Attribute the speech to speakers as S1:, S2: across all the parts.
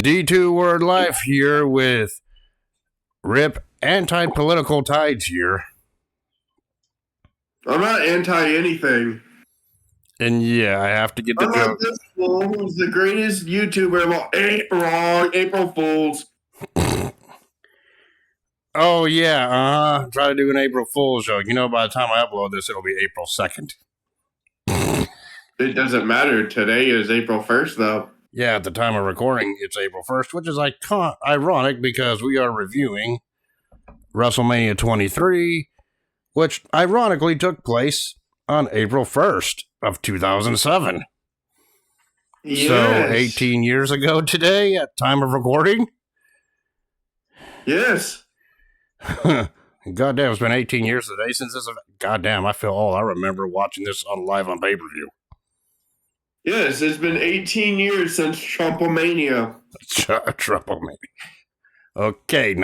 S1: D2 Word Life here with Rip Anti-Political Tides here.
S2: I'm not anti anything.
S1: And yeah, I have to get the
S2: I'm
S1: joke.
S2: like this fool who's the greatest YouTuber of all. Ain't wrong. April Fools.
S1: Oh yeah, try to do an April Fool's joke. You know, by the time I upload this, it'll be April 2nd.
S2: It doesn't matter. Today is April 1st, though.
S1: Yeah, at the time of recording, it's April 1st, which is ironic because we are reviewing WrestleMania 23, which ironically took place on April 1st of 2007.
S2: Yes.
S1: So 18 years ago today at time of recording?
S2: Yes.
S1: Goddamn, it's been 18 years today since this event. Goddamn, I feel old. I remember watching this live on pay-per-view.
S2: Yes, it's been 18 years since Trumplemania.
S1: Trumplemania. Okay,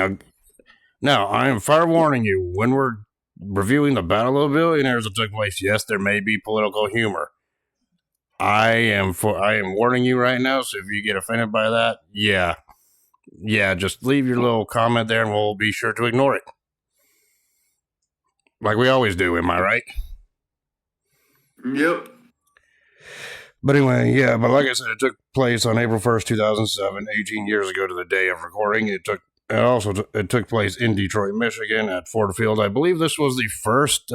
S1: now I am fire warning you, when we're reviewing the Battle of the Billionaires that took place, yes, there may be political humor. I am warning you right now, so if you get offended by that, yeah, just leave your little comment there and we'll be sure to ignore it. Like we always do, am I right?
S2: Yep.
S1: But anyway, yeah, but like I said, it took place on April 1st, 2007, 18 years ago to the day of recording. It took place in Detroit, Michigan at Ford Field. I believe this was the first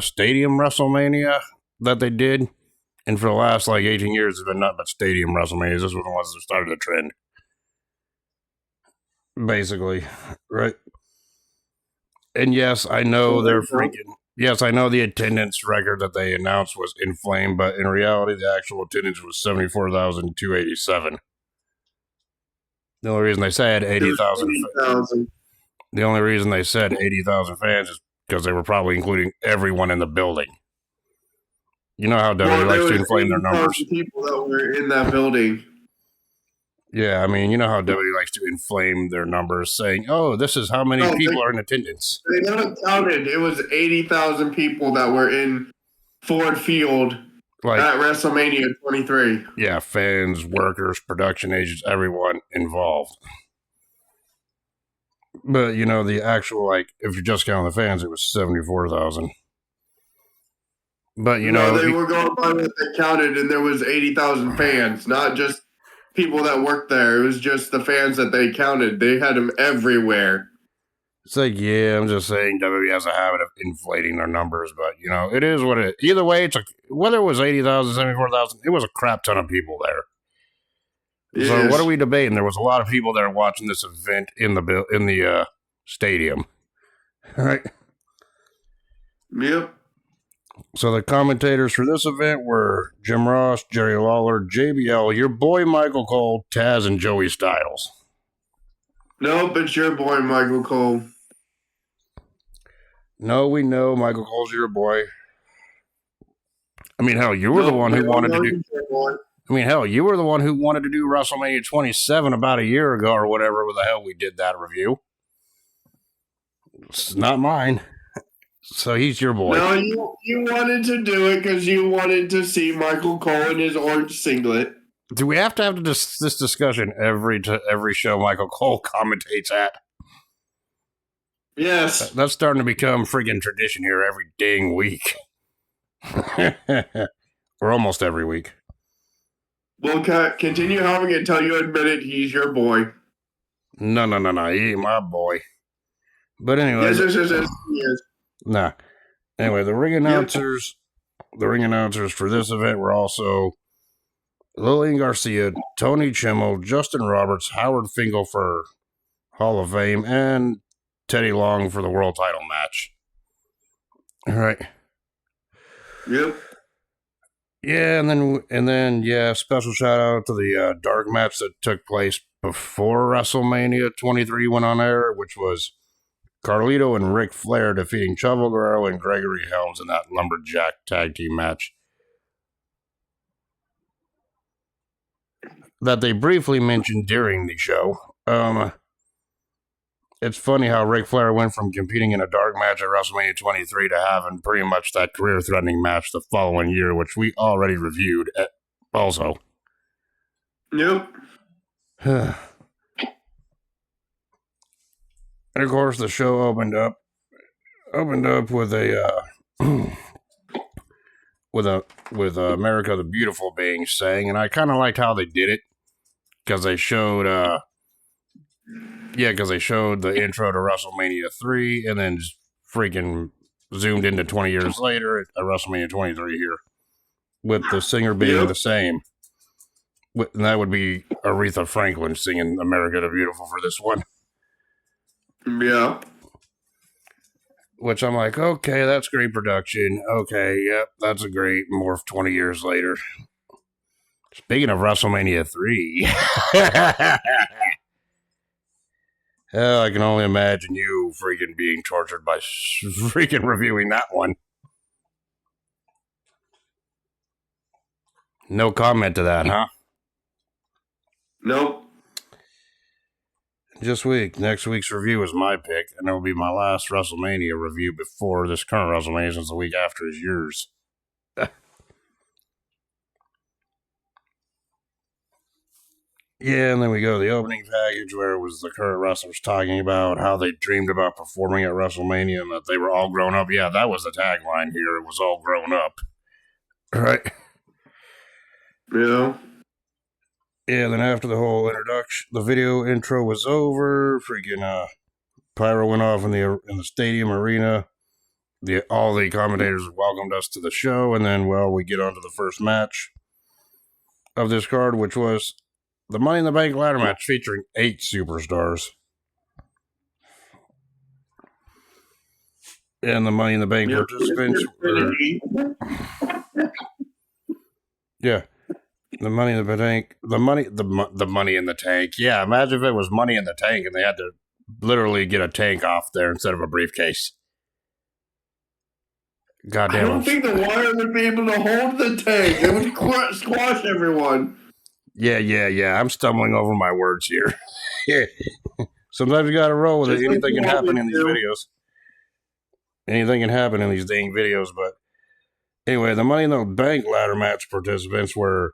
S1: stadium WrestleMania that they did. And for the last 18 years, it's been nothing but stadium WrestleManias. This was the ones that started the trend. Basically, right? And yes, I know I know the attendance record that they announced was inflamed, but in reality, the actual attendance was 74,287. The only reason they said 80,000. The only reason they said 80,000 fans is because they were probably including everyone in the building. You know how WWE likes to inflame their numbers.
S2: People that were in that building.
S1: Yeah, I mean, you know how WWE likes to inflame their numbers, saying, "Oh, this is how many people are in attendance."
S2: They never counted. It was 80,000 people that were in Ford Field at WrestleMania 23.
S1: Yeah, fans, workers, production agents, everyone involved. But you know, the actual if you're just counting the fans, it was 74,000. But you know,
S2: they were going by what they counted, and there was 80,000 fans, not just people that worked there. It was just the fans that they counted. They had them everywhere.
S1: It's yeah, I'm just saying WWE has a habit of inflating their numbers, but you know, it is what it is. Either way, whether it was 80,000, 74,000, it was a crap ton of people there. Yes. So what are we debating? There was a lot of people there watching this event in the stadium. All right.
S2: Yep.
S1: So the commentators for this event were Jim Ross, Jerry Lawler, JBL, your boy Michael Cole, Taz, and Joey Styles.
S2: Nope, it's your boy Michael Cole.
S1: No, we know Michael Cole's your boy. I mean, hell, you were the one who wanted to do. I mean, hell, you were the one who wanted to do WrestleMania 27 about a year ago or whatever the hell we did that review. It's not mine. So he's your boy.
S2: No, you wanted to do it because you wanted to see Michael Cole in his orange singlet.
S1: Do we have to have this discussion every show Michael Cole commentates at?
S2: Yes.
S1: That's starting to become friggin' tradition here every dang week. Or almost every week.
S2: We'll continue having it until you admit it, he's your boy.
S1: No, he ain't my boy. But anyway.
S2: Yes, he is.
S1: Nah. Anyway, the ring announcers for this event were also Lillian Garcia, Tony Chimmel, Justin Roberts, Howard Finkel for Hall of Fame, and Teddy Long for the world title match. All right.
S2: Yep.
S1: Yeah, and then special shout out to the dark match that took place before WrestleMania 23 went on air, which was Carlito and Ric Flair defeating Chavo Guerrero and Gregory Helms in that Lumberjack tag team match that they briefly mentioned during the show. It's funny how Ric Flair went from competing in a dark match at WrestleMania 23 to having pretty much that career-threatening match the following year, which we already reviewed also.
S2: Nope.
S1: And of course, the show opened up with a with America the Beautiful being sang, and I kind of liked how they did it because they showed the intro to WrestleMania 3 and then just freaking zoomed into 20 years later at WrestleMania 23 here with the singer being the same. And that would be Aretha Franklin singing America the Beautiful for this one.
S2: Yeah.
S1: Which I'm like, okay, that's great production. Okay, yep, that's a great morph 20 years later. Speaking of WrestleMania 3, hell, I can only imagine you freaking being tortured by freaking reviewing that one. No comment to that, huh?
S2: Nope.
S1: Next week's review is my pick, and it'll be my last WrestleMania review before this current WrestleMania, since the week after is yours. Yeah, and then we go to the opening package where it was the current wrestlers talking about how they dreamed about performing at WrestleMania and that they were all grown up. Yeah, that was the tagline here. It was all grown up. Right?
S2: Yeah.
S1: Yeah, then after the whole introduction, the video intro was over. Freaking pyro went off in the stadium arena. All the commentators welcomed us to the show, and then, well, we get on to the first match of this card, which was the Money in the Bank ladder match featuring 8 superstars. And the Money in the Bank participants were... Yeah. The Money in the Bank... The Money in the Tank. Yeah, imagine if it was Money in the Tank and they had to literally get a tank off there instead of a briefcase. Goddamn.
S2: I don't think the wire would be able to hold the tank. It would squash everyone.
S1: Yeah. I'm stumbling over my words here. Yeah. Sometimes you gotta roll with it. Anything can happen in these videos. Anything can happen in these dang videos, but anyway, the Money in the Bank ladder match participants were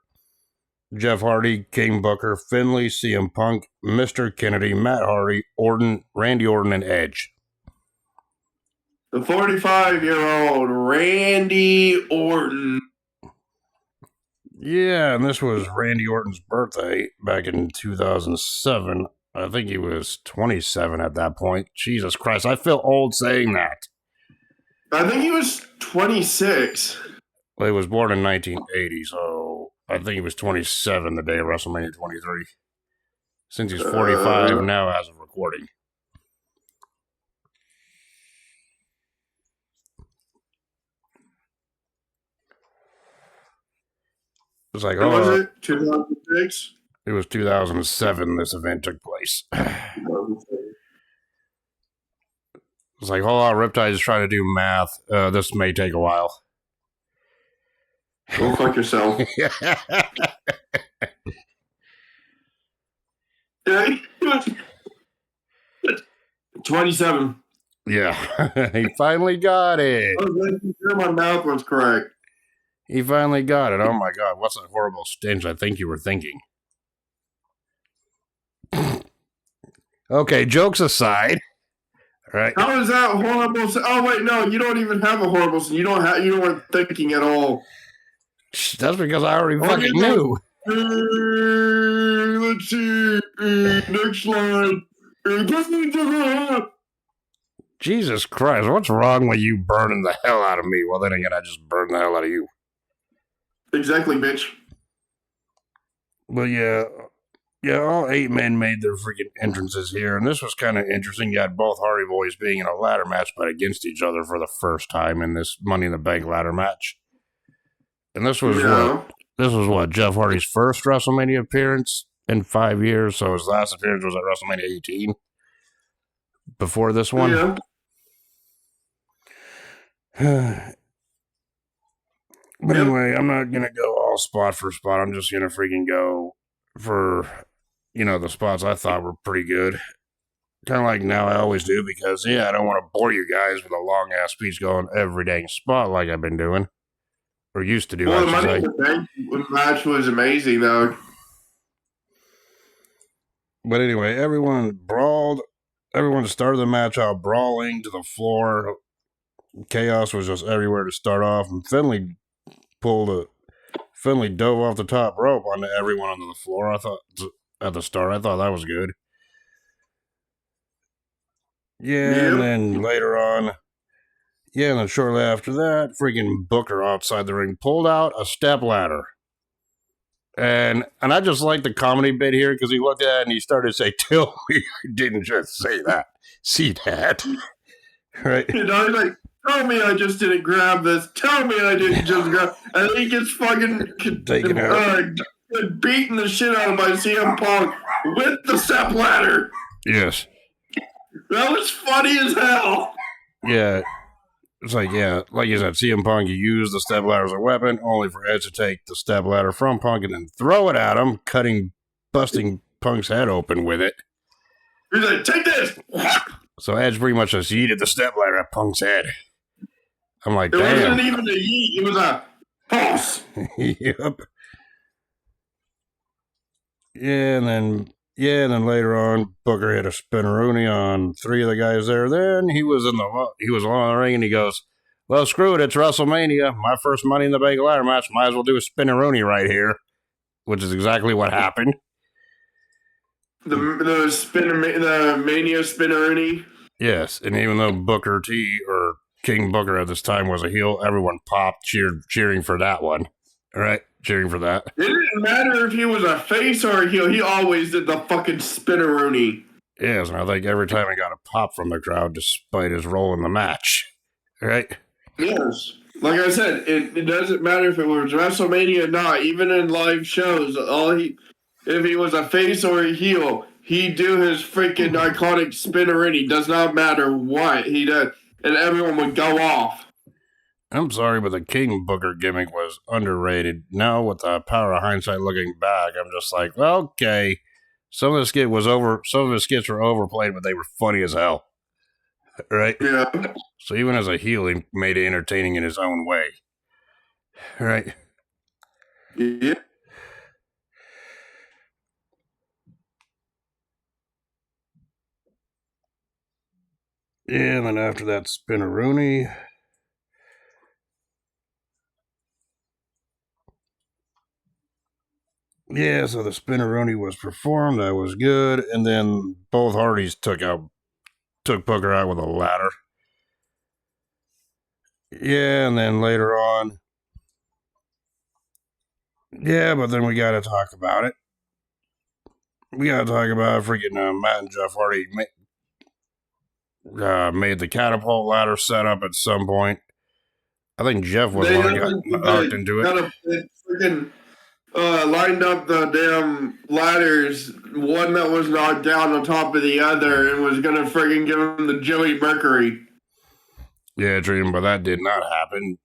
S1: Jeff Hardy, King Booker, Finlay, CM Punk, Mr. Kennedy, Matt Hardy, Orton, Randy Orton, and Edge.
S2: The 45-year-old Randy Orton.
S1: Yeah, and this was Randy Orton's birthday back in 2007. I think he was 27 at that point. Jesus Christ, I feel old saying that.
S2: I think he was 26.
S1: Well, he was born in 1980, so I think he was 27 the day of WrestleMania 23. Since he's 45 now as of recording. It's like,
S2: when was it? 2006?
S1: It was 2007 this event took place. It's like, hold on, Riptidz is trying to do math. This may take a while.
S2: Go fuck yourself. Yeah, 27.
S1: Yeah, he finally got it.
S2: I was making sure my mouth was correct.
S1: He finally got it. Oh my God, what's that horrible stench I think you were thinking? Okay, jokes aside. Right.
S2: How is that horrible? Oh wait, no, you don't even have a horrible. You weren't thinking at all.
S1: That's because I already fucking knew.
S2: Let's see. Next slide.
S1: Jesus Christ, what's wrong with you burning the hell out of me? Well, then again, I just burned the hell out of you.
S2: Exactly, bitch.
S1: But yeah, all 8 men made their freaking entrances here, and this was kind of interesting. You had both Hardy Boys being in a ladder match, but against each other for the first time in this Money in the Bank ladder match. And this was what Jeff Hardy's first WrestleMania appearance in 5 years. So his last appearance was at WrestleMania 18. Before this one. Yeah. But anyway, I'm not gonna go all spot for spot. I'm just gonna freaking go for, the spots I thought were pretty good. Kind of like now I always do, because I don't want to bore you guys with a long ass speech going every dang spot like I've been doing. Or used to do.
S2: Well, the Money in the Bank match was amazing though.
S1: But anyway, everyone brawled everyone started the match out brawling to the floor. Chaos was just everywhere to start off, and Finley dove off the top rope onto everyone on the floor. I thought at the start, I thought that was good. Yeah, and then later on, and then shortly after that, freaking Booker outside the ring pulled out a step ladder. And I just like the comedy bit here because he looked at it and he started to say, "Tell me I didn't just say that. See that?" Right?
S2: He's like, tell me I just didn't grab this. Tell me I didn't just grab. And he gets fucking
S1: Taken out.
S2: Beating the shit out of by CM Punk with the step ladder.
S1: Yes.
S2: That was funny as hell.
S1: Yeah. It's like you said, CM Punk, you use the step ladder as a weapon, only for Edge to take the step ladder from Punk and then throw it at him, busting Punk's head open with it.
S2: He's like, take this!
S1: So Edge pretty much just yeeted the step ladder at Punk's head. I'm like,
S2: damn. It wasn't even a yeet, it was a toss.
S1: Yep. And then later on, Booker hit a spinneroonie on 3 of the guys there. Then he was along the ring and he goes, "Well, screw it, it's WrestleMania. My first Money in the Bank ladder match. Might as well do a spinneroonie right here," which is exactly what happened.
S2: The Mania spinneroonie.
S1: Yes, and even though Booker T or King Booker at this time was a heel, everyone popped, cheering for that one. All right. Cheering for that.
S2: It didn't matter if he was a face or a heel. He always did the fucking spinneroonie.
S1: Yes, and I think every time he got a pop from the crowd despite his role in the match. Right?
S2: Yes. Like I said, it doesn't matter if it was WrestleMania or not. Even in live shows, if he was a face or a heel, he'd do his freaking iconic spinneroonie. Does not matter what he did. And everyone would go off.
S1: I'm sorry, but the King Booker gimmick was underrated. Now, with the power of hindsight looking back, I'm just like, well, okay. Some of the skits were overplayed, but they were funny as hell. Right?
S2: Yeah.
S1: So even as a heel, he made it entertaining in his own way. Right?
S2: Yeah.
S1: And then after that spinneroonie, so the spinneroonie was performed. That was good. And then both Hardys took Booker out with a ladder. Yeah, and then later on. Yeah, but then we got to talk about it. We got to talk about freaking Matt and Jeff Hardy made the catapult ladder set up at some point. I think Jeff was the one who got knocked into it.
S2: Freaking lined up the damn ladders, one that was knocked down on top of the other, and was gonna freaking give him the Joey Mercury.
S1: Yeah, dream, but that did not happen.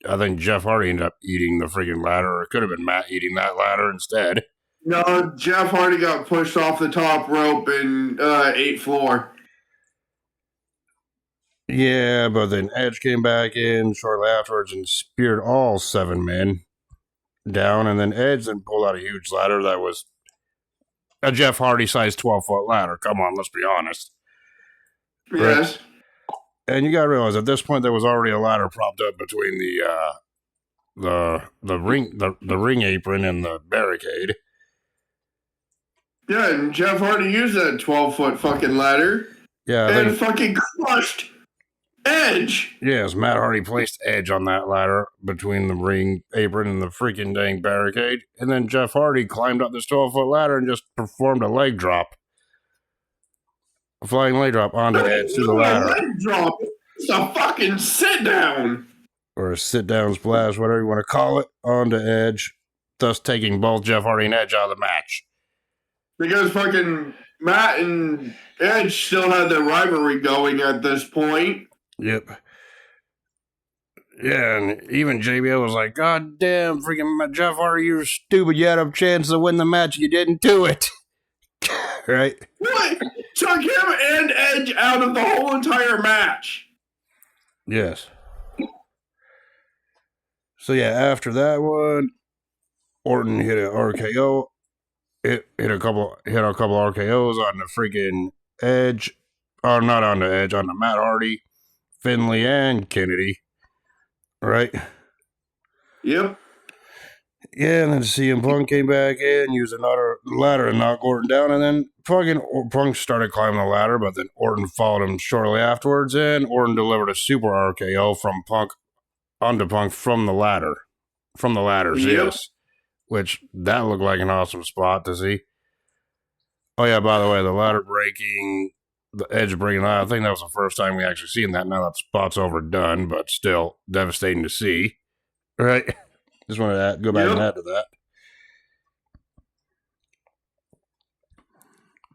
S1: I think Jeff Hardy ended up eating the freaking ladder, or it could have been Matt eating that ladder instead.
S2: No, Jeff Hardy got pushed off the top rope and 8th floor.
S1: Yeah, but then Edge came back in shortly afterwards and speared all 7 men down, and then Edge then pulled out a huge ladder that was a Jeff Hardy sized 12-foot ladder. Come on, let's be honest.
S2: Yes.
S1: Right? And you gotta realize at this point there was already a ladder propped up between the ring apron and the barricade.
S2: Yeah, and Jeff Hardy used that 12-foot fucking ladder.
S1: Yeah,
S2: and fucking crushed Edge.
S1: Yes, Matt Hardy placed Edge on that ladder between the ring apron and the freaking dang barricade, and then Jeff Hardy climbed up this 12-foot ladder and just performed a leg drop. A flying leg drop onto Edge through the ladder.
S2: A leg drop? It's a fucking sit down.
S1: Or a sit down splash, whatever you want to call it, onto Edge, thus taking both Jeff Hardy and Edge out of the match.
S2: Because fucking Matt and Edge still had their rivalry going at this point.
S1: Yep. Yeah, and even JBL was like, "God damn, freaking Jeff Hardy, you're stupid. You had a chance to win the match. You didn't do it." Right?
S2: What? Took him and Edge out of the whole entire match.
S1: Yes. So yeah, after that one, Orton hit an RKO. Hit a couple RKOs on the freaking Edge, or not on the Edge, on the Matt Hardy, Finley, and Kennedy. Right?
S2: Yep.
S1: Yeah, and then CM Punk came back in, used another ladder and knocked Orton down, and then Punk started climbing the ladder, but then Orton followed him shortly afterwards, and Orton delivered a super RKO from Punk onto Punk from the ladder. From the ladders,
S2: Yep.
S1: yes. Which, that looked like an awesome spot to see. Oh yeah, by the way, the ladder breaking, the Edge breaking, I think that was the first time we actually seen that. Now that spot's overdone, but still devastating to see. Right? Just wanted to go back and add to that.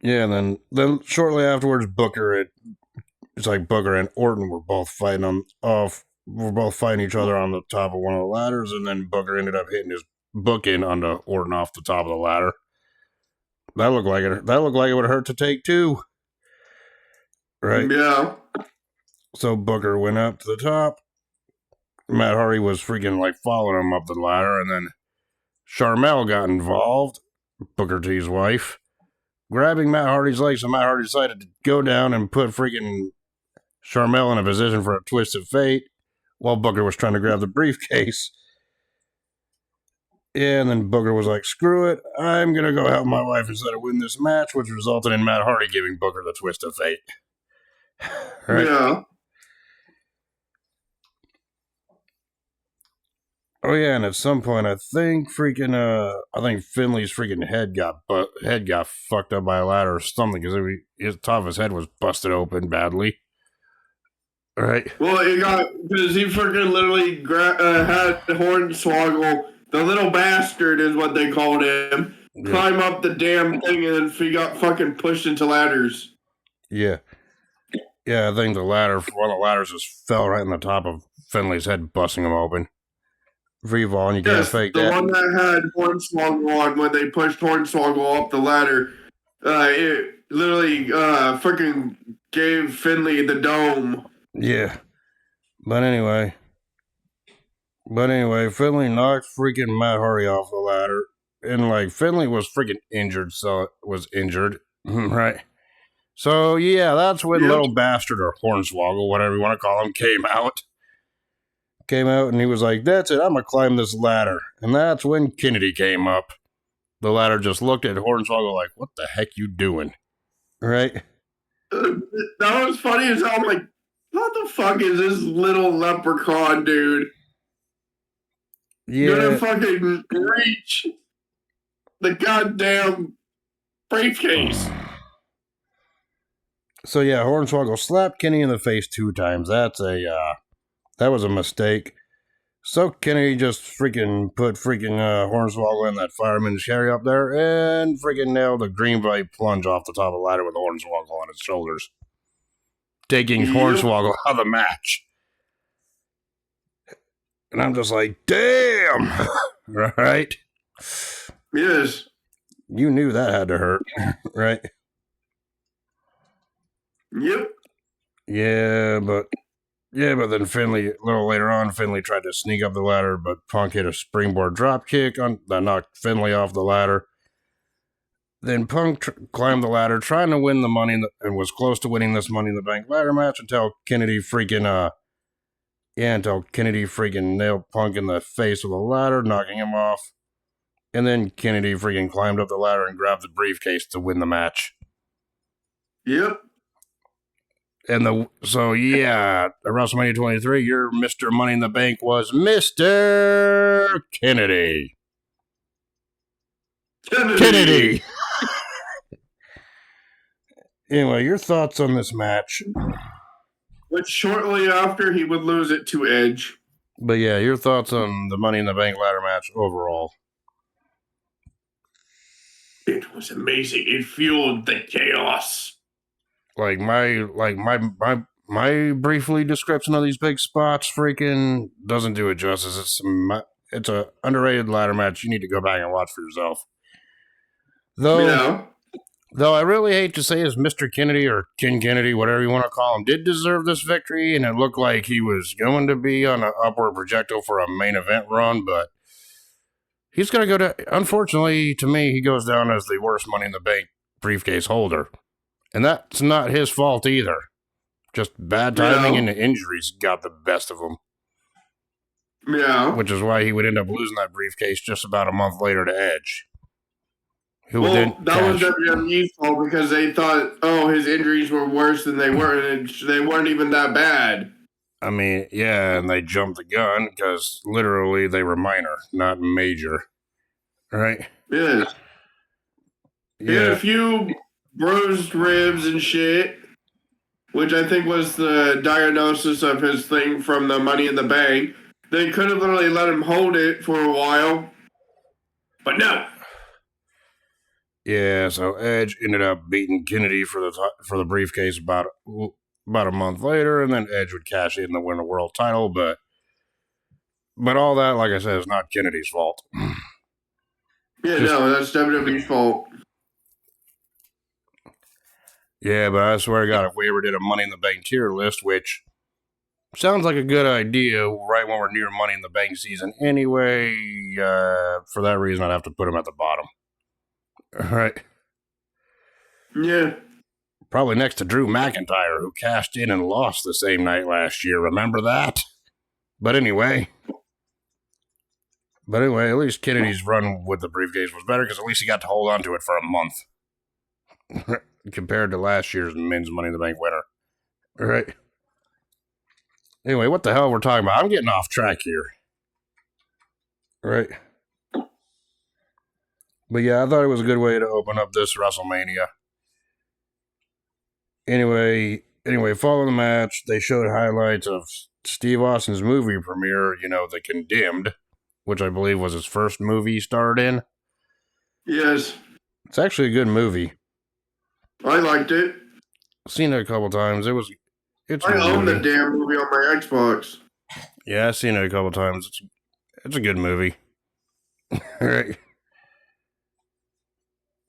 S1: Yeah, and then shortly afterwards, Booker and Orton were both fighting each other on the top of one of the ladders, and then Booker ended up hitting his booking onto Orton off the top of the ladder. That looked like it would hurt to take too. Right?
S2: Yeah.
S1: So Booker went up to the top. Matt Hardy was freaking like following him up the ladder, and then Sharmell got involved, Booker T's wife, grabbing Matt Hardy's legs, so Matt Hardy decided to go down and put freaking Sharmell in a position for a twist of fate while Booker was trying to grab the briefcase. Yeah, and then Booker was like, screw it, I'm going to go help my wife instead of win this match, which resulted in Matt Hardy giving Booker the twist of fate. Right?
S2: Yeah.
S1: Oh yeah, and at some point I think Finley's freaking head got fucked up by a ladder or something because his top of his head was busted open badly. Right.
S2: Well, it got because he freaking literally had Hornswoggle, the little bastard is what they called him, climb up the damn thing, and then he got fucking pushed into ladders.
S1: Yeah. Yeah, I think one of the ladders just fell right on the top of Finley's head, busting him open. Revon, you can't fake that.
S2: The one that had Hornswoggle on when they pushed Hornswoggle up the ladder, it literally freaking gave Finley the dome.
S1: Yeah. But anyway, Finley knocked freaking Matt Hardy off the ladder. And like Finley was freaking injured, right? So yeah, that's when little bastard or Hornswoggle, whatever you want to call him, came out and he was like, that's it, I'm gonna climb this ladder. And that's when Kennedy came up. The ladder just looked at Hornswoggle like, what the heck you doing? Right?
S2: That was funny as hell. I'm like, what the fuck is this little leprechaun dude?
S1: Yeah.
S2: Gonna fucking reach the goddamn briefcase.
S1: So yeah, Hornswoggle slapped Kenny in the face 2 times. That was a mistake. So Kennedy just freaking put Hornswoggle in that fireman's carry up there and freaking nailed a green light plunge off the top of the ladder with Hornswoggle on his shoulders, taking Hornswoggle out of the match. And I'm just like, damn! Right?
S2: Yes.
S1: You knew that had to hurt, right?
S2: Yep.
S1: Yeah, but then Finley, a little later on, Finley tried to sneak up the ladder, but Punk hit a springboard drop kick that knocked Finley off the ladder. Then Punk climbed the ladder, trying to win the money, and was close to winning this Money in the Bank ladder match until Kennedy freaking nailed Punk in the face with a ladder, knocking him off. And then Kennedy freaking climbed up the ladder and grabbed the briefcase to win the match.
S2: Yep.
S1: And at WrestleMania 23, your Mr. Money in the Bank was Mr. Kennedy. Kennedy! Anyway, your thoughts on this match?
S2: Which shortly after he would lose it to Edge.
S1: But yeah, your thoughts on the Money in the Bank ladder match overall?
S2: It was amazing. It fueled the chaos.
S1: Like my briefly description of these big spots freaking doesn't do it justice. It's a underrated ladder match. You need to go back and watch for yourself. Though I really hate to say his Mr. Kennedy or Ken Kennedy, whatever you want to call him, did deserve this victory, and it looked like he was going to be on an upward projectile for a main event run, but he's going to go to, unfortunately, to me, he goes down as the worst Money in the Bank briefcase holder. And that's not his fault either. Just bad timing and the injuries got the best of him.
S2: Yeah.
S1: Which is why he would end up losing that briefcase just about a month later to Edge.
S2: Well, that was WWE's fault because they thought, oh, his injuries were worse than they were, and they weren't even that bad.
S1: I mean, yeah, and they jumped the gun because literally they were minor, not major. Right?
S2: Yes. He had a few bruised ribs and shit, which I think was the diagnosis of his thing from the Money in the Bank. They could have literally let him hold it for a while, but no.
S1: Yeah, so Edge ended up beating Kennedy for the briefcase about a month later, and then Edge would cash in to win the world title. But all that, like I said, is not Kennedy's fault.
S2: Yeah, no, that's WWE's fault.
S1: Yeah, but I swear to God, if we ever did a Money in the Bank tier list, which sounds like a good idea right when we're near Money in the Bank season anyway, for that reason, I'd have to put him at the bottom. Right?
S2: Yeah.
S1: Probably next to Drew McIntyre, who cashed in and lost the same night last year. Remember that? But anyway, at least Kennedy's run with the briefcase was better because at least he got to hold on to it for a month. Compared to last year's men's Money in the Bank winner. Right? Anyway, what the hell we're talking about? I'm getting off track here. Right? But yeah, I thought it was a good way to open up this WrestleMania. Anyway, following the match, they showed highlights of Steve Austin's movie premiere, The Condemned, which I believe was his first movie he starred in.
S2: Yes.
S1: It's actually a good movie.
S2: I liked it.
S1: I've seen it a couple times.
S2: I own the damn movie on my Xbox.
S1: Yeah, I've seen it a couple times. It's a good movie. Right.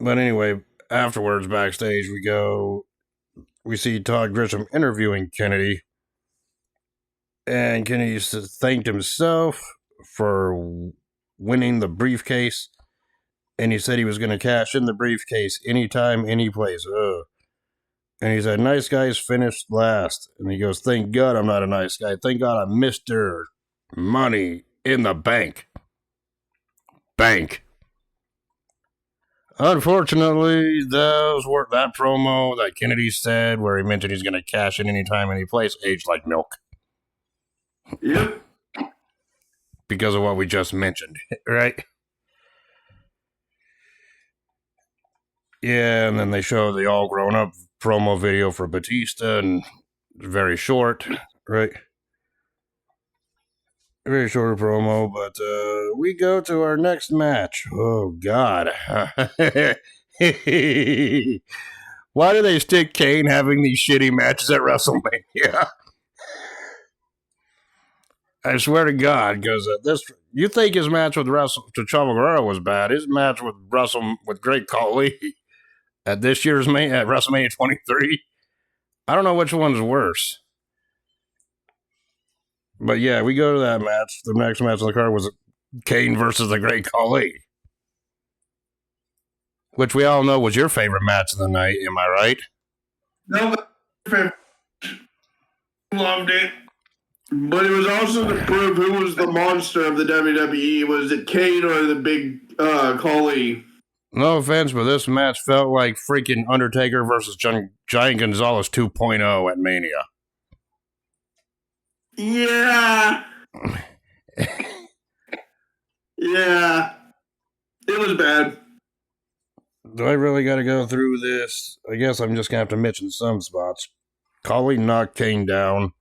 S1: But anyway, afterwards, backstage, we see Todd Grisham interviewing Kennedy. And Kennedy thanked himself for winning the briefcase. And he said he was going to cash in the briefcase anytime, any place. And he said, nice guys finished last. And he goes, thank God I'm not a nice guy. Thank God I'm Mr. Money in the Bank. Bank. Unfortunately, that promo that Kennedy said where he mentioned he's going to cash in anytime, any place, aged like milk.
S2: Yep.
S1: Because of what we just mentioned, right? Yeah, and then they show the all grown up promo video for Batista, and very short, right? Very short promo, but we go to our next match. Oh, God. Why do they stick Kane having these shitty matches at WrestleMania? I swear to God, because you think his match with Chavo Guerrero was bad. His match with Great Khali at this year's at WrestleMania 23, I don't know which one's worse. But yeah, we go to that match. The next match on the card was Kane versus the Great Khali, which we all know was your favorite match of the night. Am I right?
S2: No, loved it. But it was also to prove who was the monster of the WWE. Was it Kane or the big Khali?
S1: No offense, but this match felt like freaking Undertaker versus Giant Gonzalez 2.0 at Mania.
S2: Yeah. Yeah. It was bad.
S1: Do I really got to go through this? I guess I'm just going to have to mention some spots. Khali knocked Kane down,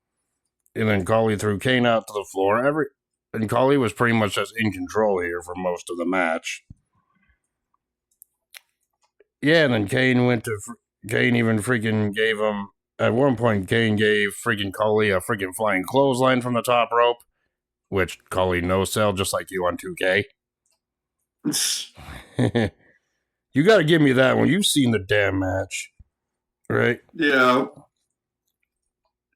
S1: and then Khali threw Kane out to the floor. And Khali was pretty much just in control here for most of the match. Yeah, and then Kane even freaking gave him, at one point, Kane gave freaking Khali a freaking flying clothesline from the top rope, which Khali no-sell, just like you on 2K. You got to give me that one. You've seen the damn match, right?
S2: Yeah.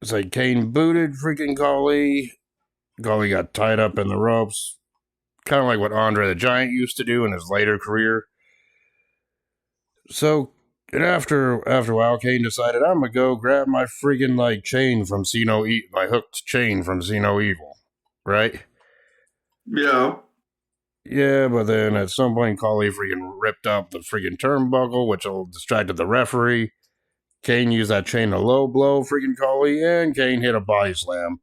S1: It's like Kane booted freaking Khali. Khali got tied up in the ropes, kind of like what Andre the Giant used to do in his later career. So And after a while, Kane decided, I'm gonna go grab my friggin' like chain from my hooked chain from See No Evil, right?
S2: Yeah.
S1: Yeah, but then at some point, Khali freaking ripped up the freaking turnbuckle, which distracted the referee. Kane used that chain to low blow freaking Khali, and Kane hit a body slam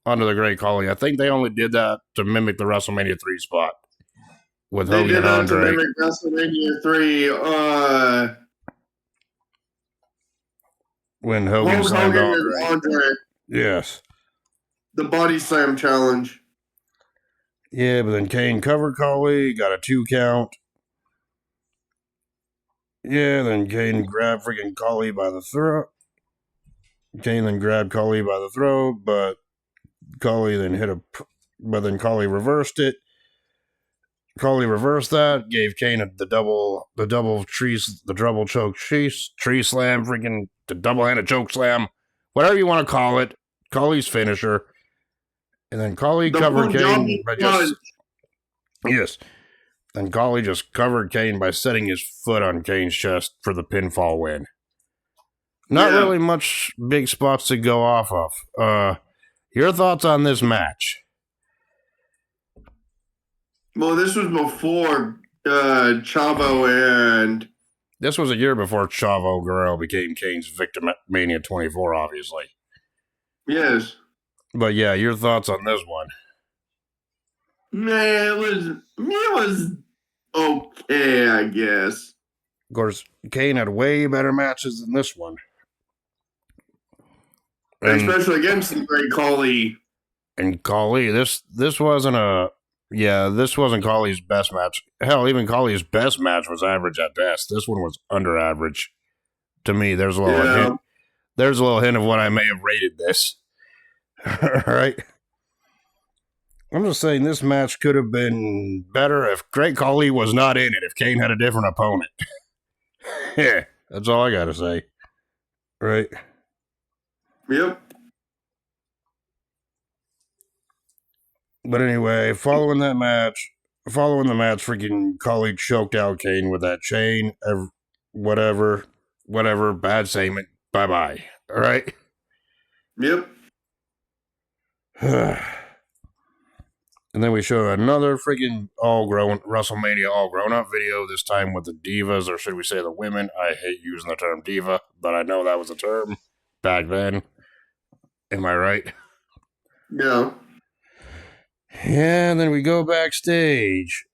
S1: onto the Great Khali. I think they only did that to mimic the WrestleMania 3 spot with
S2: They
S1: Hogan
S2: did
S1: and
S2: that to
S1: Andre.
S2: mimic WrestleMania 3.
S1: When Hogan
S2: Hulk
S1: slammed
S2: Hogan
S1: Andre.
S2: and Andre.
S1: Yes.
S2: The body slam challenge.
S1: Yeah, but then Kane covered Khali, got a 2 count. Yeah, then Kane grabbed freaking Khali by the throat. Kane then grabbed Khali by the throat, but Khali then Khali reversed it. Khali reversed that, gave Kane the double choke tree slam, freaking the double-handed choke slam, whatever you want to call it. Khali's finisher. And then Khali covered Kane by just... Yes. Then Khali just covered Kane by setting his foot on Kane's chest for the pinfall win. Not really much big spots to go off of. Your thoughts on this match?
S2: Well, this was before Chavo and...
S1: This was a year before Chavo Guerrero became Kane's Victim Mania 24, obviously.
S2: Yes.
S1: But yeah, your thoughts on this one?
S2: Nah, it was okay, I guess.
S1: Of course, Kane had way better matches than this one.
S2: Especially against the Great Khali.
S1: And Khali, this wasn't Khali's best match. Hell, even Khali's best match was average at best. This one was under average. To me, there's a little hint. There's a little hint of what I may have rated this. Right? I'm just saying this match could have been better if Great Khali was not in it, if Kane had a different opponent. Yeah, that's all I gotta say. Right?
S2: Yep.
S1: But anyway, following the match, freaking Khali choked out Kane with that chain. Whatever, bad segment. Bye-bye. All right?
S2: Yep.
S1: And then we show another freaking WrestleMania all grown up video, this time with the divas, or should we say the women? I hate using the term diva, but I know that was a term back then. Am I right?
S2: Yeah.
S1: Yeah, and then we go backstage,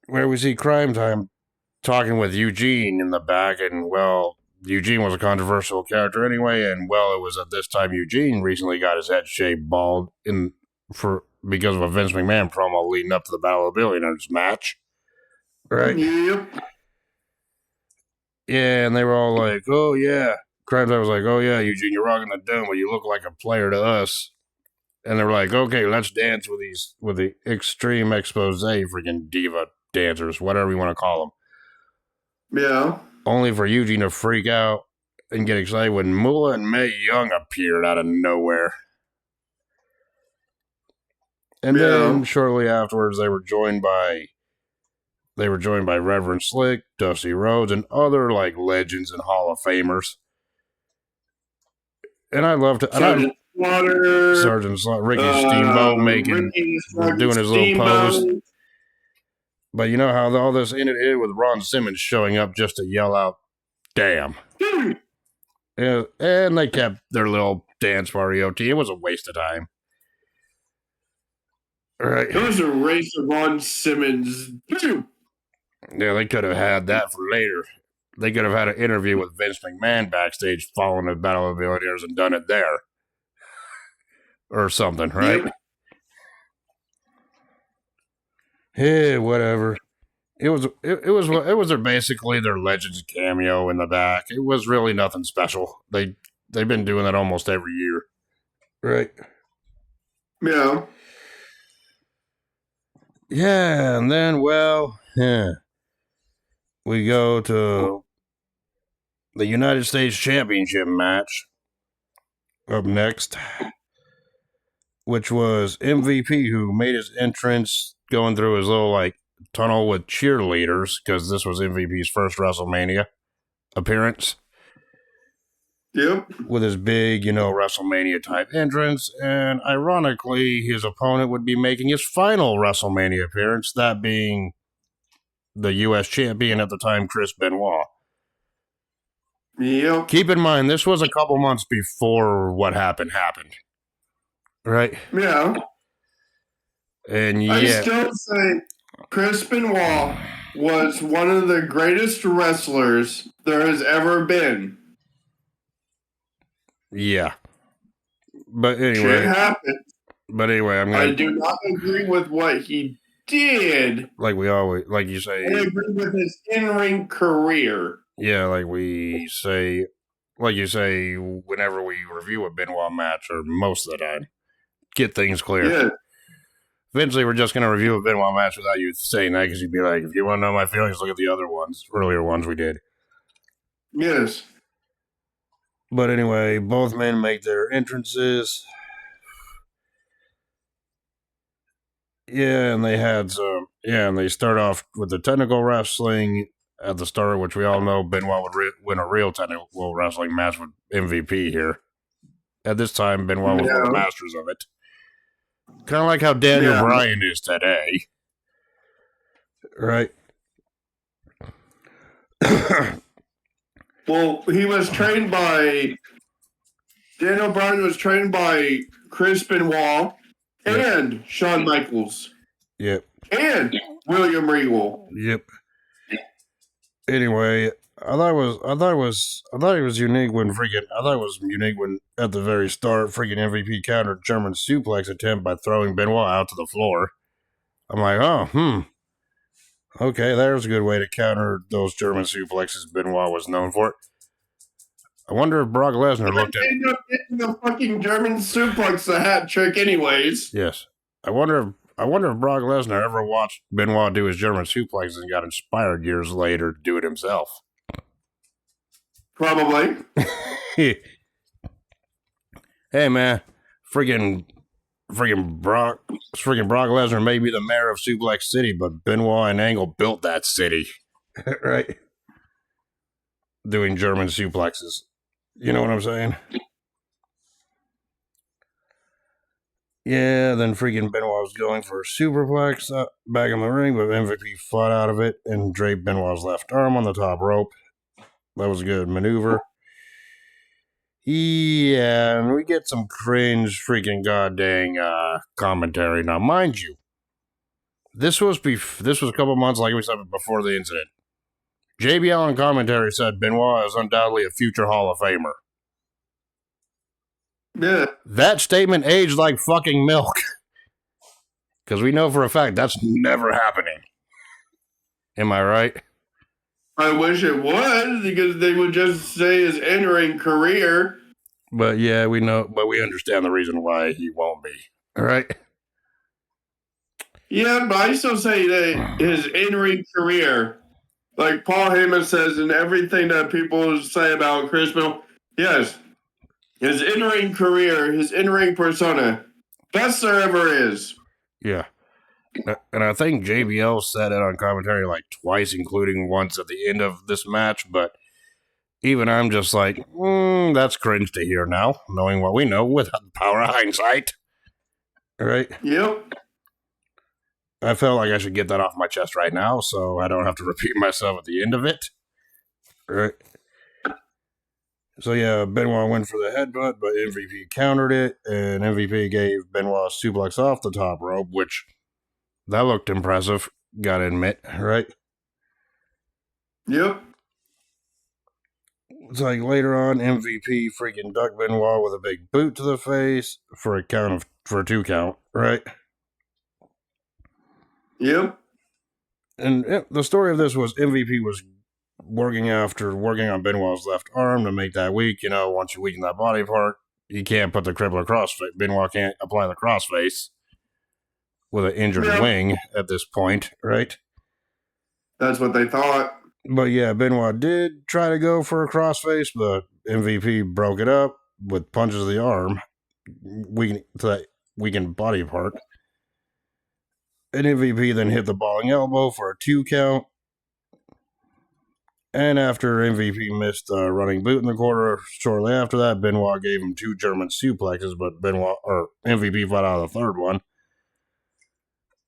S1: where we see Crime Time talking with Eugene in the back, and well, Eugene was a controversial character anyway, and well, it was at this time Eugene recently got his head shaved bald because of a Vince McMahon promo leading up to the Battle of the Billionaires match. Right?
S2: Yep.
S1: Yeah, and they were all like, oh yeah. Crime Time was like, oh yeah, Eugene, you're rocking the dome, but you look like a player to us. And they were like, okay, let's dance with the extreme expose freaking diva dancers, whatever you want to call them.
S2: Yeah.
S1: Only for Eugene to freak out and get excited when Moolah and Mae Young appeared out of nowhere. And then shortly afterwards, they were joined by Reverend Slick, Dusty Rhodes, and other like legends and Hall of Famers. And I loved it. Sergeant Slaughter, Ricky Steamboat doing his little pose. But you know how all this ended with Ron Simmons showing up just to yell out, damn. And they kept their little dance party OT. It was a waste of time. Right.
S2: It was a race of Ron Simmons.
S1: Yeah, they could have had that for later. They could have had an interview with Vince McMahon backstage following the Battle of the Billionaires and done it there. Or something, right? Yep. Yeah, whatever. It was basically their Legends cameo in the back. It was really nothing special. They've been doing that almost every year. Right?
S2: Yeah.
S1: Yeah, and then we go to the United States Championship match up next, which was MVP, who made his entrance going through his little like tunnel with cheerleaders, because this was MVP's first WrestleMania. appearance.
S2: Yep.
S1: With his big, WrestleMania type entrance, and ironically, his opponent would be making his final WrestleMania appearance, that being the U.S. champion at the time, Chris Benoit.
S2: Yep.
S1: Keep in mind, this was a couple months before what happened. Right?
S2: Yeah.
S1: And
S2: I
S1: yeah.
S2: still say Chris Benoit was one of the greatest wrestlers there has ever been.
S1: Yeah. But
S2: Shit
S1: anyway.
S2: happened. I
S1: I
S2: do not agree with what he did.
S1: Like you say.
S2: I agree with his in-ring career.
S1: Yeah, like you say, whenever we review a Benoit match, or most of the time, get things clear.
S2: Yeah.
S1: Eventually, we're just going to review a Benoit match without you saying that, because you'd be like, if you want to know my feelings, look at the earlier ones we did.
S2: Yes.
S1: But anyway, both men make their entrances. Yeah, and they start off with the technical wrestling at the start, which we all know Benoit would win a real technical wrestling match with MVP here. At this time, Benoit was one of the masters of it. Kind of like how Daniel Bryan is today. Right?
S2: Well, Daniel Bryan was trained by Chris Benoit and Shawn Micheals.
S1: Yep.
S2: And William Regal.
S1: Yep. Anyway, I thought it was unique when at the very start freaking MVP countered German suplex attempt by throwing Benoit out to the floor. I'm like, okay, there's a good way to counter those German suplexes Benoit was known for. I wonder if Brock Lesnar looked at
S2: the fucking German suplex a hat trick anyways.
S1: Yes. I wonder if Brock Lesnar ever watched Benoit do his German suplexes and got inspired years later to do it himself.
S2: Probably.
S1: Hey man, freaking Brock Lesnar may be the mayor of Suplex City, but Benoit and Angle built that city. Right? Doing German suplexes. You know what I'm saying? Yeah, then freaking Benoit was going for a superplex back in the ring, but MVP fought out of it and draped Benoit's left arm on the top rope. That was a good maneuver. Yeah, and we get some cringe freaking goddamn commentary. Now, mind you, this was a couple months, like we said, before the incident. JBL on commentary said Benoit is undoubtedly a future Hall of Famer.
S2: Yeah.
S1: That statement aged like fucking milk. Because we know for a fact that's never happening. Am I right?
S2: I wish it was, because they would just say his in-ring career.
S1: But yeah, we understand the reason why he won't be. All right?
S2: Yeah, but I still say that his in-ring career, like Paul Heyman says, and everything that people say about Chris Benoit, yes, his in-ring career, his in-ring persona, best there ever is.
S1: Yeah. And I think JBL said it on commentary like twice, including once at the end of this match, but even I'm just like, that's cringe to hear now, knowing what we know with the power of hindsight. All right?
S2: Yep.
S1: I felt like I should get that off my chest right now, so I don't have to repeat myself at the end of it. All right? So yeah, Benoit went for the headbutt, but MVP countered it, and MVP gave Benoit a suplex off the top rope, which that looked impressive, gotta admit, right?
S2: Yep.
S1: It's like later on, MVP freaking ducked Benoit with a big boot to the face for a 2 count, right?
S2: Yep.
S1: And the story of this was MVP was working on Benoit's left arm to make that weak. Once you weaken that body part, you can't put the crippler crossface. Benoit can't apply the crossface with an injured wing at this point, right?
S2: That's what they thought.
S1: But yeah, Benoit did try to go for a crossface, but MVP broke it up with punches of the arm, to that weakened body part. And MVP then hit the balling elbow for a 2 count. And after MVP missed a running boot in the quarter, shortly after that, Benoit gave him 2 German suplexes, but MVP fought out of the third one.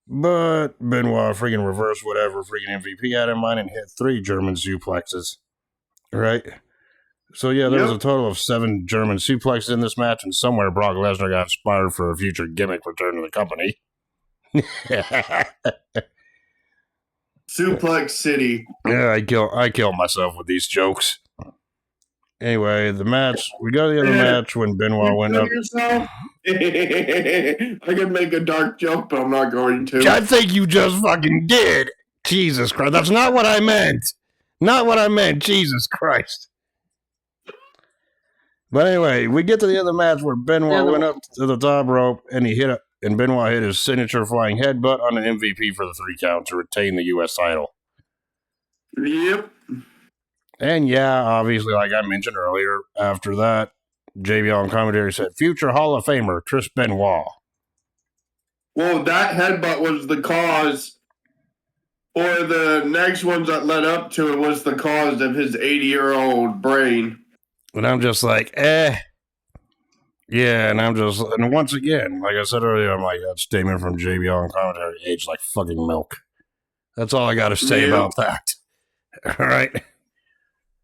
S1: But Benoit freaking reversed whatever freaking MVP had in mind and hit 3 German suplexes. Right? So yeah, there was a total of 7 German suplexes in this match, and somewhere Brock Lesnar got inspired for a future gimmick return to the company.
S2: Suplex City.
S1: Yeah, I kill myself with these jokes. Anyway, the match. We got the other match when Benoit went up.
S2: Yourself? I could make a dark joke, but I'm not going to.
S1: I think you just fucking did. Jesus Christ. That's not what I meant. Not what I meant. Jesus Christ. But anyway, we get to the other match where Benoit went up to the top rope and Benoit hit his signature flying headbutt on an MVP for the 3 count to retain the U.S. title.
S2: Yep.
S1: And yeah, obviously, like I mentioned earlier, after that, JBL on commentary said, future Hall of Famer, Chris Benoit.
S2: Well, that headbutt was the cause, or the next ones that led up to it was the cause of his 80-year-old brain.
S1: And I'm just like, Yeah, and once again, like I said earlier, I'm like, that statement from JBL on commentary, aged like fucking milk. That's all I got to say about that. All right?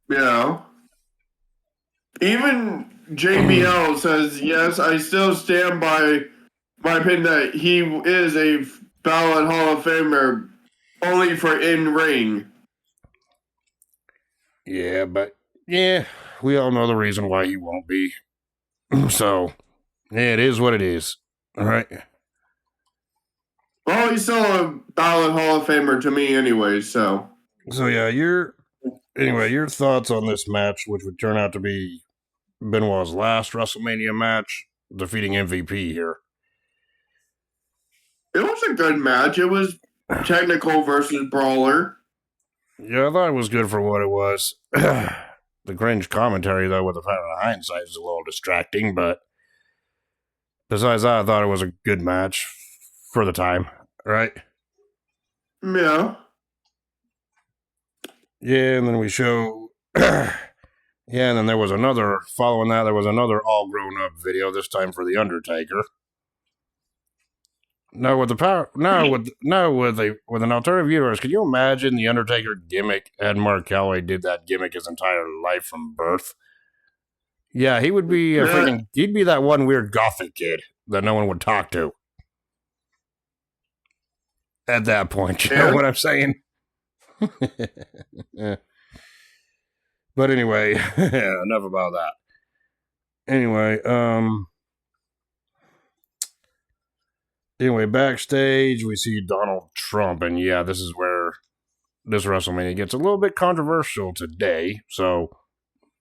S2: Yeah. Even JBL says, yes, I still stand by my opinion that he is a valid Hall of Famer only for in-ring.
S1: Yeah, but, we all know the reason why he won't be. So, yeah, it is what it is. All right?
S2: Well, he's still a valid Hall of Famer to me anyway, so.
S1: So, yeah, your thoughts on this match, which would turn out to be Benoit's last WrestleMania match, defeating MVP here.
S2: It was a good match. It was technical versus brawler.
S1: Yeah, I thought it was good for what it was. The cringe commentary, though, with the power of hindsight, is a little distracting, but besides that, I thought it was a good match for the time, right?
S2: Yeah.
S1: Yeah, and then we show... Yeah, and then there was another, following that, there was another all grown up video, this time for The Undertaker. Now with an alternative universe, can you imagine the Undertaker gimmick? Ed Mark Calloway did that gimmick his entire life from birth. Yeah, he would be he'd be that one weird gothic kid that no one would talk to. At that point, you know what I'm saying? Yeah. But anyway, enough about that. Anyway, backstage, we see Donald Trump, and yeah, this is where this WrestleMania gets a little bit controversial today, so...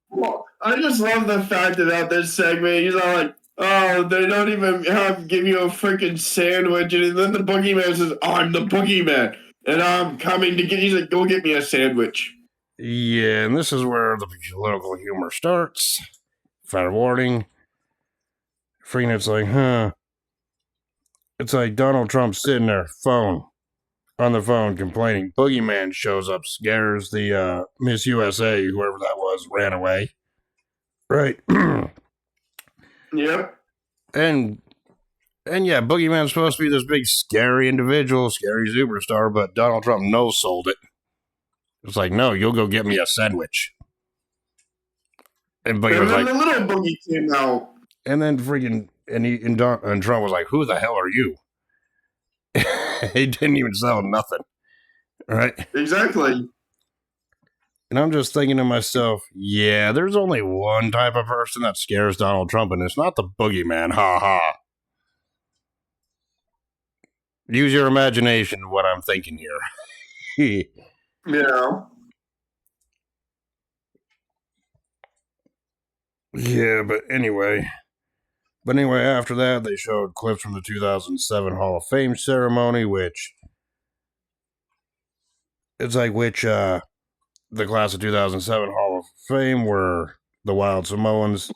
S2: Well, I just love the fact that this segment, he's all like, oh, they don't even give you a freaking sandwich, and then the boogeyman says, I'm the boogeyman, and I'm coming to get you. He's like, go get me a sandwich.
S1: Yeah, and this is where the political humor starts. Fair warning. It's like, It's like Donald Trump sitting there, on the phone, complaining. Boogeyman shows up, scares the Miss USA, whoever that was, ran away. Right.
S2: Yep.
S1: And yeah, Boogeyman's supposed to be this big, scary individual, scary superstar, but Donald Trump no-sold it. It's like, no, you'll go get me a sandwich. And Boogie was like,
S2: the little boogie came out.
S1: And then freaking, and Trump was like, who the hell are you? He didn't even sell nothing. Right?
S2: Exactly.
S1: And I'm just thinking to myself, yeah, there's only one type of person that scares Donald Trump, and it's not the boogeyman. Ha ha. Use your imagination what I'm thinking here.
S2: Yeah.
S1: Yeah, but anyway. After that, they showed clips from the 2007 Hall of Fame ceremony, the class of 2007 Hall of Fame were the Wild Samoans,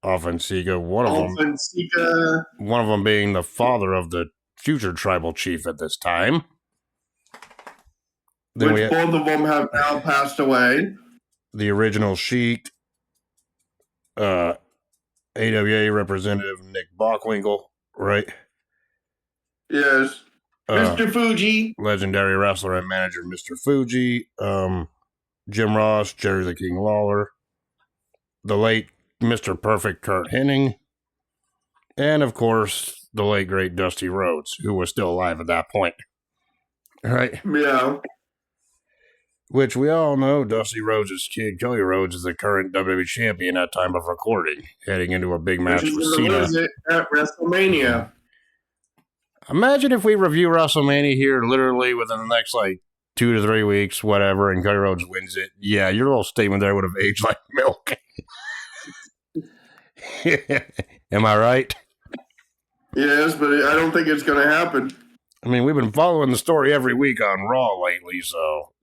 S1: Offensica, one of them being the father of the future tribal chief at this time. Then
S2: which both of them have now passed away.
S1: The original Sheik, AWA representative Nick Bockwinkel, right?
S2: Yes. Mr. Fuji.
S1: Legendary wrestler and manager Mr. Fuji. Jim Ross, Jerry the King Lawler. The late Mr. Perfect Kurt Hennig. And, of course, the late, great Dusty Rhodes, who was still alive at that point. Right?
S2: Yeah.
S1: Which we all know Dusty Rhodes' kid, Cody Rhodes, is the current WWE champion at time of recording, heading into a big match with Cena.
S2: At WrestleMania.
S1: Imagine if we review WrestleMania here literally within the next, 2 to 3 weeks, whatever, and Cody Rhodes wins it. Yeah, your little statement there would have aged like milk. Am I right?
S2: Yes, but I don't think it's going to happen.
S1: I mean, we've been following the story every week on Raw lately, so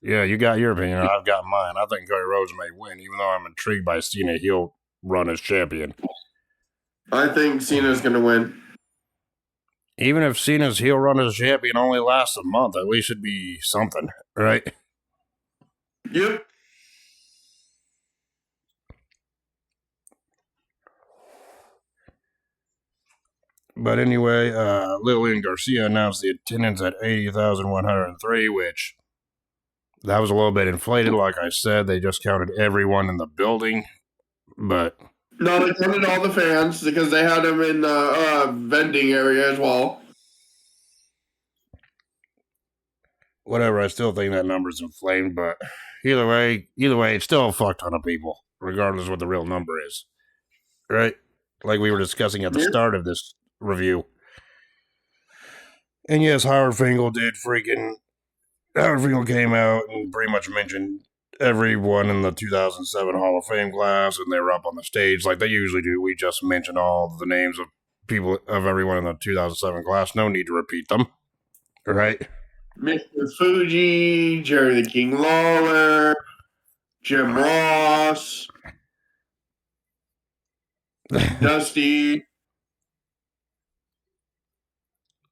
S1: yeah, you got your opinion. I've got mine. I think Cody Rhodes may win, even though I'm intrigued by Cena heel run as champion.
S2: I think Cena's going to win.
S1: Even if Cena's heel run as champion only lasts a month, at least it'd be something, right?
S2: Yep.
S1: But anyway, Lillian Garcia announced the attendance at 80,103, which that was a little bit inflated. Like I said, they just counted everyone in the building, but
S2: no, they counted all the fans because they had them in the vending area as well.
S1: Whatever, I still think that number's inflamed, but either way, it's still a fuck ton of people, regardless of what the real number is, right? Like we were discussing at the start of this review. And yes, Howard Finkel came out and pretty much mentioned everyone in the 2007 Hall of Fame class, and they were up on the stage like they usually do. We just mentioned all the names of everyone in the 2007 class. No need to repeat them, right?
S2: Mr. Fuji, Jerry the King Lawler, Jim Ross, Dusty,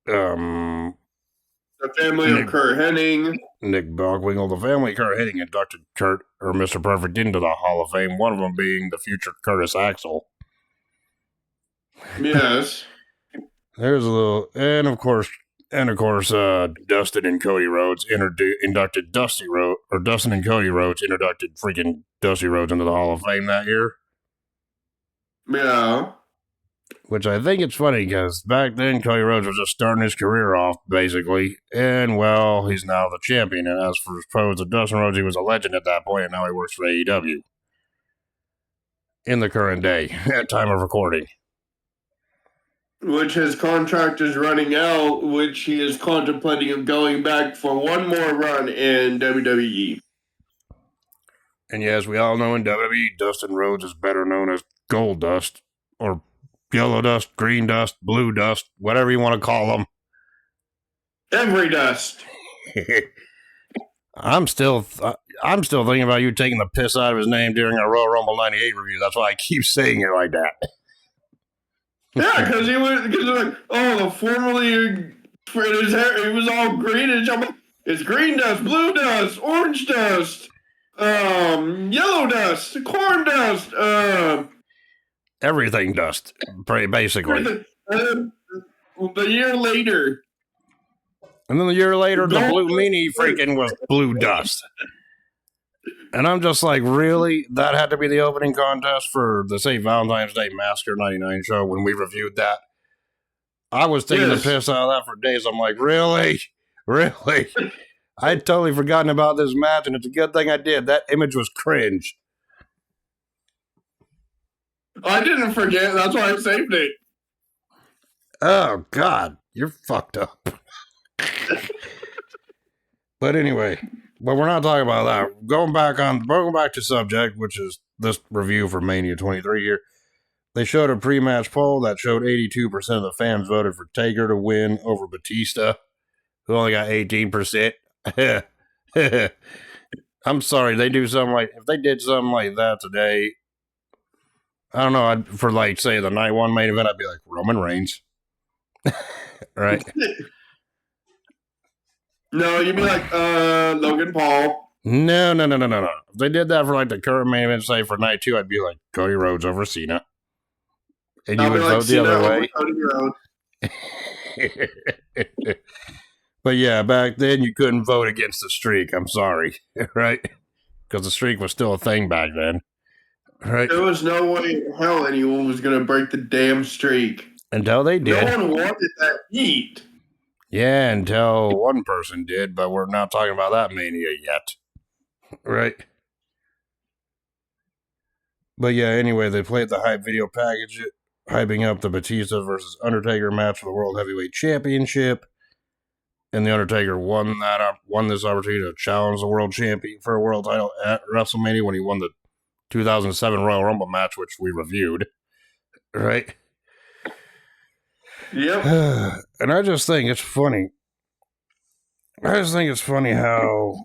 S1: the
S2: family of Kurt Hennig,
S1: Nick Bockwinkel. The family of Kurt Hennig inducted Kurt or Mr. Perfect into the Hall of Fame. One of them being the future Curtis Axel.
S2: Yes.
S1: There's a little, and of course, Dustin and Cody Rhodes inducted Dustin and Cody Rhodes inducted freaking Dusty Rhodes into the Hall of Fame that year.
S2: Yeah.
S1: Which I think it's funny because back then Cody Rhodes was just starting his career off, basically. And, well, he's now the champion. And as for Dustin Rhodes, he was a legend at that point, and now he works for AEW. In the current day, at time of recording.
S2: Which his contract is running out, which he is contemplating of going back for one more run in WWE.
S1: And yes, we all know in WWE, Dustin Rhodes is better known as Gold Dust, or Yellow Dust, Green Dust, Blue Dust, whatever you want to call them.
S2: Every dust.
S1: I'm still thinking about you taking the piss out of his name during our Royal Rumble 98 review. That's why I keep saying it like that.
S2: Yeah, because like, the formerly in his hair, it was all greenish. I'm like, it's green dust, blue dust, orange dust, yellow dust, corn dust,
S1: everything dust, basically.
S2: The year later.
S1: And then the year later, the Blue Meanie freaking was blue dust. And I'm just like, really? That had to be the opening contest for the St. Valentine's Day Massacre 99 show when we reviewed that? I was taking the piss out of that for days. I'm like, really? Really? I'd totally forgotten about this match, and it's a good thing I did. That image was cringe.
S2: I didn't forget. That's why I saved it.
S1: Oh, God. You're fucked up. But anyway, but we're not talking about that. Going back to subject, which is this review for Mania 23 here. They showed a pre-match poll that showed 82% of the fans voted for Taker to win over Batista, who only got 18%. I'm sorry, if they did something like that today, I don't know, for say the night one main event, I'd be like, Roman Reigns. Right?
S2: No, you'd be like, Logan Paul.
S1: No. If they did that for like the current main event, say for night 2, I'd be like Cody Rhodes over Cena. And you
S2: I'll be
S1: would
S2: like
S1: vote the
S2: Cena
S1: other
S2: over
S1: way.
S2: Cody Rhodes.
S1: But yeah, back then you couldn't vote against the streak. I'm sorry. Right? Because the streak was still a thing back then. Right?
S2: There was no way in hell anyone was going to break the damn streak.
S1: Until they did.
S2: No one wanted that heat.
S1: Yeah, until one person did, but we're not talking about that mania yet. Right? But yeah, anyway, they played the hype video package, hyping up the Batista versus Undertaker match for the World Heavyweight Championship. And the Undertaker won this opportunity to challenge the world champion for a world title at WrestleMania when he won the 2007 Royal Rumble match, which we reviewed. Right?
S2: Yep.
S1: And I just think it's funny. How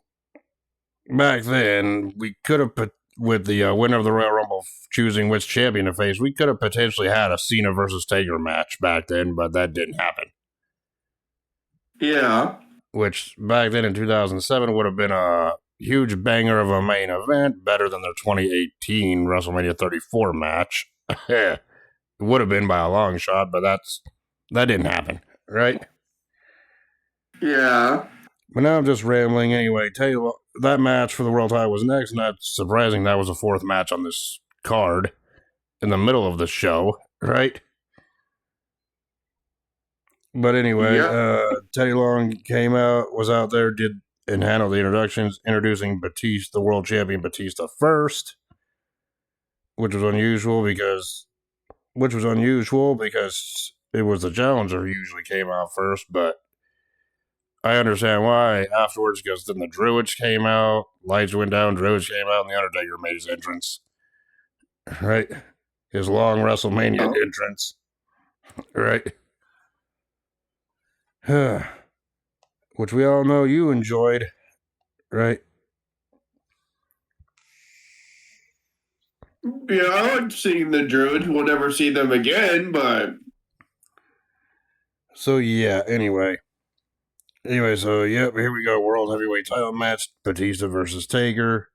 S1: back then we could have put, with the winner of the Royal Rumble choosing which champion to face, we could have potentially had a Cena versus Taker match back then, but that didn't happen.
S2: Yeah.
S1: Which back then in 2007 would have been a huge banger of a main event, better than their 2018 WrestleMania 34 match. It would have been by a long shot, but that didn't happen, right?
S2: Yeah.
S1: But now I'm just rambling anyway. Tell you what, that match for the world title was next, and that's surprising. That was the 4th match on this card in the middle of the show, right? But anyway, Teddy Long was out there, and handled the introductions, introducing Batista, the world champion Batista first, which was unusual because it was the challenger who usually came out first, but I understand why afterwards, because then the Druids came out, lights went down, Druids came out, and the Undertaker made his entrance. Right? His long WrestleMania entrance. Right? Which we all know you enjoyed. Right?
S2: Yeah, I like seeing the Druids. We'll never see them again, but.
S1: So, yeah, anyway, so, yep, here we go. World Heavyweight title match. Batista versus Taker.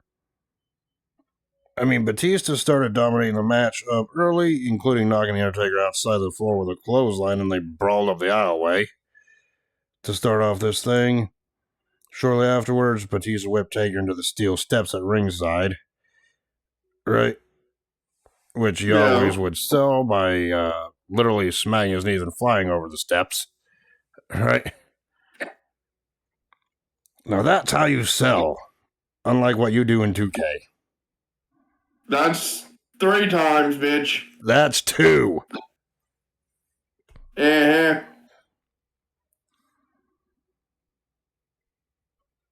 S1: I mean, Batista started dominating the match up early, including knocking the Undertaker outside the floor with a clothesline, and they brawled up the aisleway to start off this thing. Shortly afterwards, Batista whipped Taker into the steel steps at ringside. Right? Which he always would sell by literally smacking his knees and flying over the steps. Right? Now that's how you sell, unlike what you do in 2K.
S2: That's 3 times, bitch.
S1: That's 2.
S2: Uh-huh.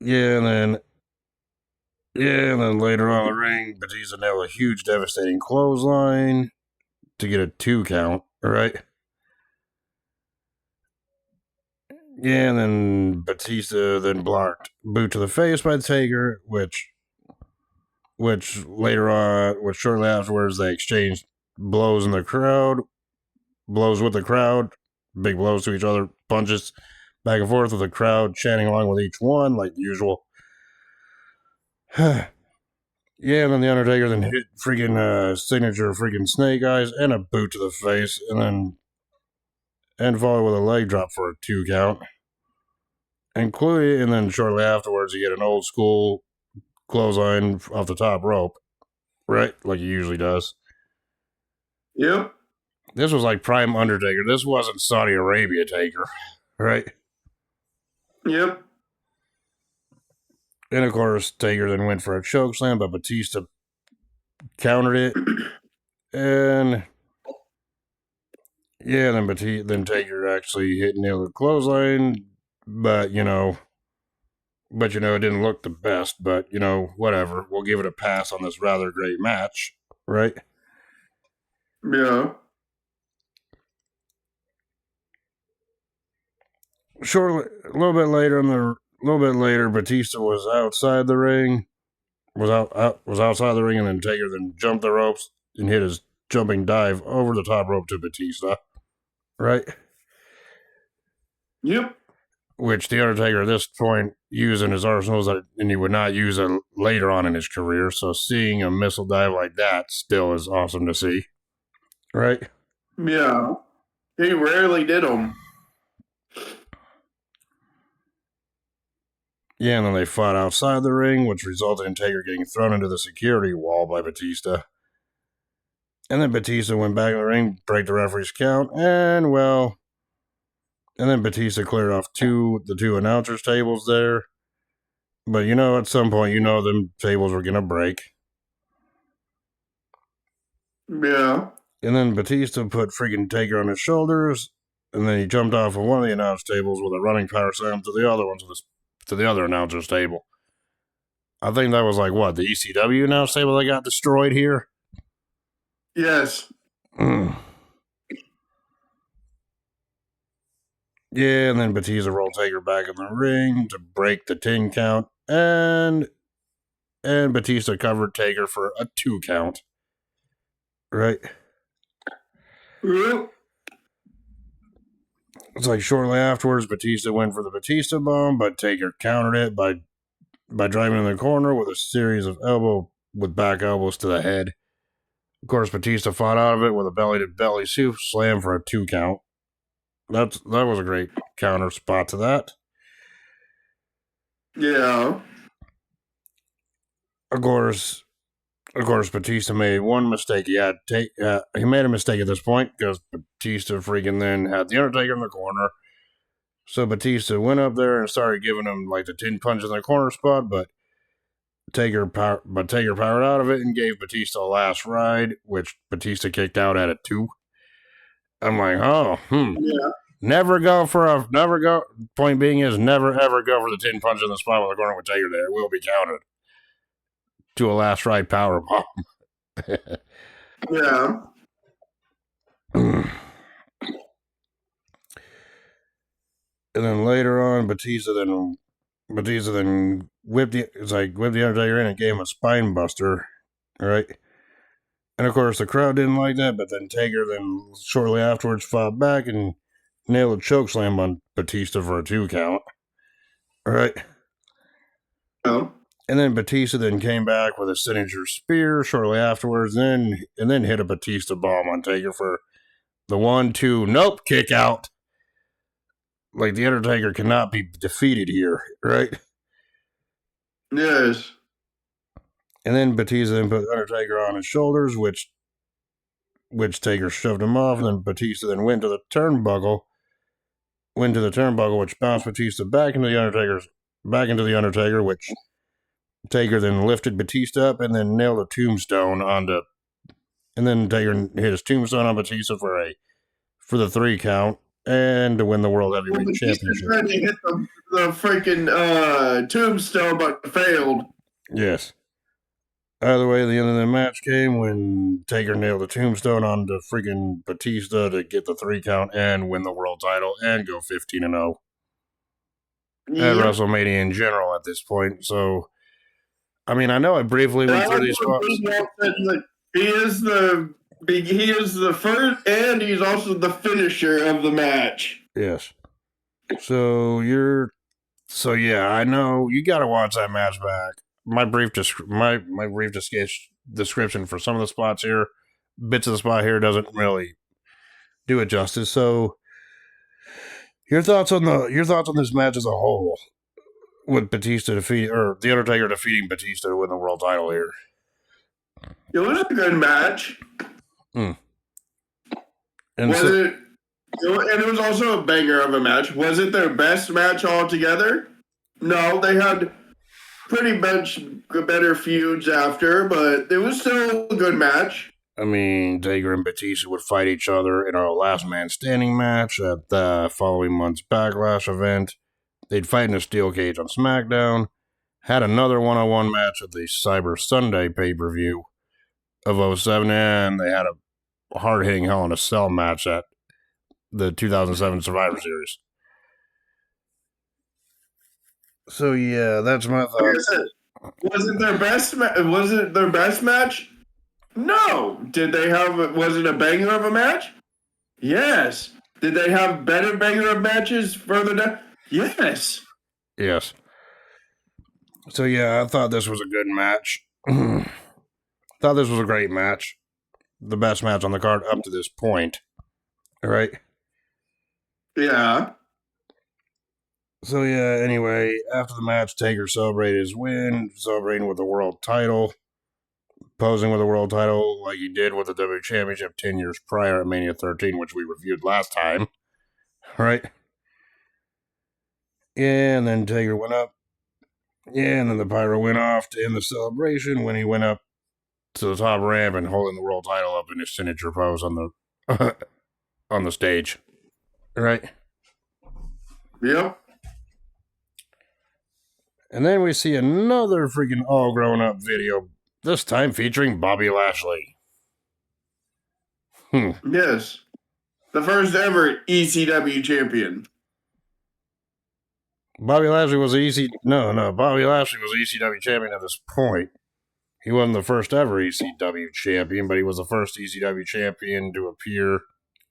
S2: Yeah,
S1: and then later on in the ring, Batista nailed a huge, devastating clothesline to get a 2 count, right? Yeah, and then Batista then blocked boot to the face by Taker, which shortly afterwards they exchanged blows with the crowd, big blows to each other, punches back and forth with the crowd chanting along with each one like usual. Yeah, and then the Undertaker then hit freaking signature freaking snake eyes and a boot to the face, and followed with a leg drop for a 2 count. And then shortly afterwards he hit an old school clothesline off the top rope, right? Like he usually does.
S2: Yep.
S1: This was like prime Undertaker. This wasn't Saudi Arabia Taker, right?
S2: Yep.
S1: And of course, Taker then went for a chokeslam, but Batista countered it. And yeah, then Taker actually hit nailed the clothesline, but it didn't look the best. But whatever, we'll give it a pass on this rather great match, right?
S2: Yeah.
S1: Shortly, a little bit later, Batista was outside the ring. Was outside the ring, and then Taker then jumped the ropes and hit his jumping dive over the top rope to Batista. Right?
S2: Yep.
S1: which the Undertaker at this point used in his arsenals, and he would not use it later on in his career. So seeing a missile dive like that still is awesome to see, right?
S2: Yeah. He rarely did them.
S1: Yeah, and then they fought outside the ring, which resulted in Taker getting thrown into the security wall by Batista. And then Batista went back in the ring, break the referee's count, and then Batista cleared off the two announcers' tables there. But at some point, them tables were gonna break.
S2: Yeah.
S1: And then Batista put freaking Taker on his shoulders, and then he jumped off of one of the announce tables with a running power slam to the other one, to the other announcer's table. I think that was like what, the ECW announce table that got destroyed here?
S2: Yes.
S1: Yeah, and then Batista rolled Taker back in the ring to break the 10 count, and Batista covered Taker for a 2 count. Right?
S2: Yep.
S1: It's like shortly afterwards, Batista went for the Batista bomb, but Taker countered it by driving in the corner with a series of back elbows to the head. Of course, Batista fought out of it with a belly-to-belly slam for a 2 count. That was a great counter spot to that.
S2: Yeah.
S1: Of course, Batista made one mistake. He made a mistake at this point because Batista freaking then had the Undertaker in the corner. So Batista went up there and started giving him like the 10 punch in the corner spot, but Taker powered out of it and gave Batista a last ride, which Batista kicked out at a 2. I'm like,
S2: Yeah.
S1: Never go. Point being is never ever go for the 10 punch in the spot with the corner with Taker there. It will be counted to a last ride power bomb.
S2: Yeah.
S1: And then later on, Batista then whipped the Undertaker in and gave him a spine buster, right? And of course, the crowd didn't like that, but then Taker then shortly afterwards fought back and nailed a chokeslam on Batista for a 2 count, right?
S2: Oh.
S1: And then Batista then came back with a signature spear shortly afterwards, and then hit a Batista bomb on Taker for the 1-2 nope kick out. Like the Undertaker cannot be defeated here, right?
S2: Yes.
S1: And then Batista then put Undertaker on his shoulders, which Taker shoved him off. And then Batista then went to the turnbuckle, which bounced Batista back into the Undertaker, which Taker then lifted Batista up and then nailed a tombstone onto. And then Taker hit his tombstone on Batista for the 3 count and to win the World Heavyweight Championship.
S2: Tried to hit the freaking tombstone, but failed.
S1: Yes. Either way, the end of the match came when Taker nailed the tombstone onto freaking Batista to get the 3 count and win the world title and go 15-0 at WrestleMania in general at this point. So, I mean, I know I briefly went through these spots.
S2: He is the first, and he's also the finisher of the match.
S1: Yes. So yeah, I know you got to watch that match back. My brief description for some of the spots here, bits of the spot here doesn't really do it justice. So, your thoughts on this match as a whole, with Batista the Undertaker defeating Batista to win the world title here?
S2: It was a good match.
S1: And
S2: it was also a banger of a match. Was it their best match altogether? No, they had pretty much better feuds after, but it was still a good match.
S1: I mean, Taker and Batista would fight each other in a last man standing match at the following month's Backlash event. They'd fight in a steel cage on SmackDown. Had another one-on-one match at the Cyber Sunday pay-per-view of 2007, and they had a hard-hitting Hell in a Cell match at the 2007 Survivor Series. So yeah, that's my thought.
S2: Like I said, was it their best match? No. Was it a banger of a match? Yes. Did they have better banger of matches further down? Yes.
S1: Yes. So yeah, I thought this was a good match. Thought this was a great match. The best match on the card up to this point. All right.
S2: Yeah.
S1: So yeah, anyway, after the match, Taker celebrated his win, celebrating with the world title, posing with the world title like he did with the WWE Championship 10 years prior at Mania 13, which we reviewed last time. Right? Yeah, and then Taker went up. Yeah, and then the pyro went off to end the celebration when he went up to the top ramp and holding the world title up in his signature pose on the on the stage. Right?
S2: Yep.
S1: And then we see another freaking all grown up video, this time featuring Bobby Lashley.
S2: Yes. The first ever ECW champion.
S1: Bobby Lashley was Bobby Lashley was ECW champion at this point. He wasn't the first ever ECW champion, but he was the first ECW champion to appear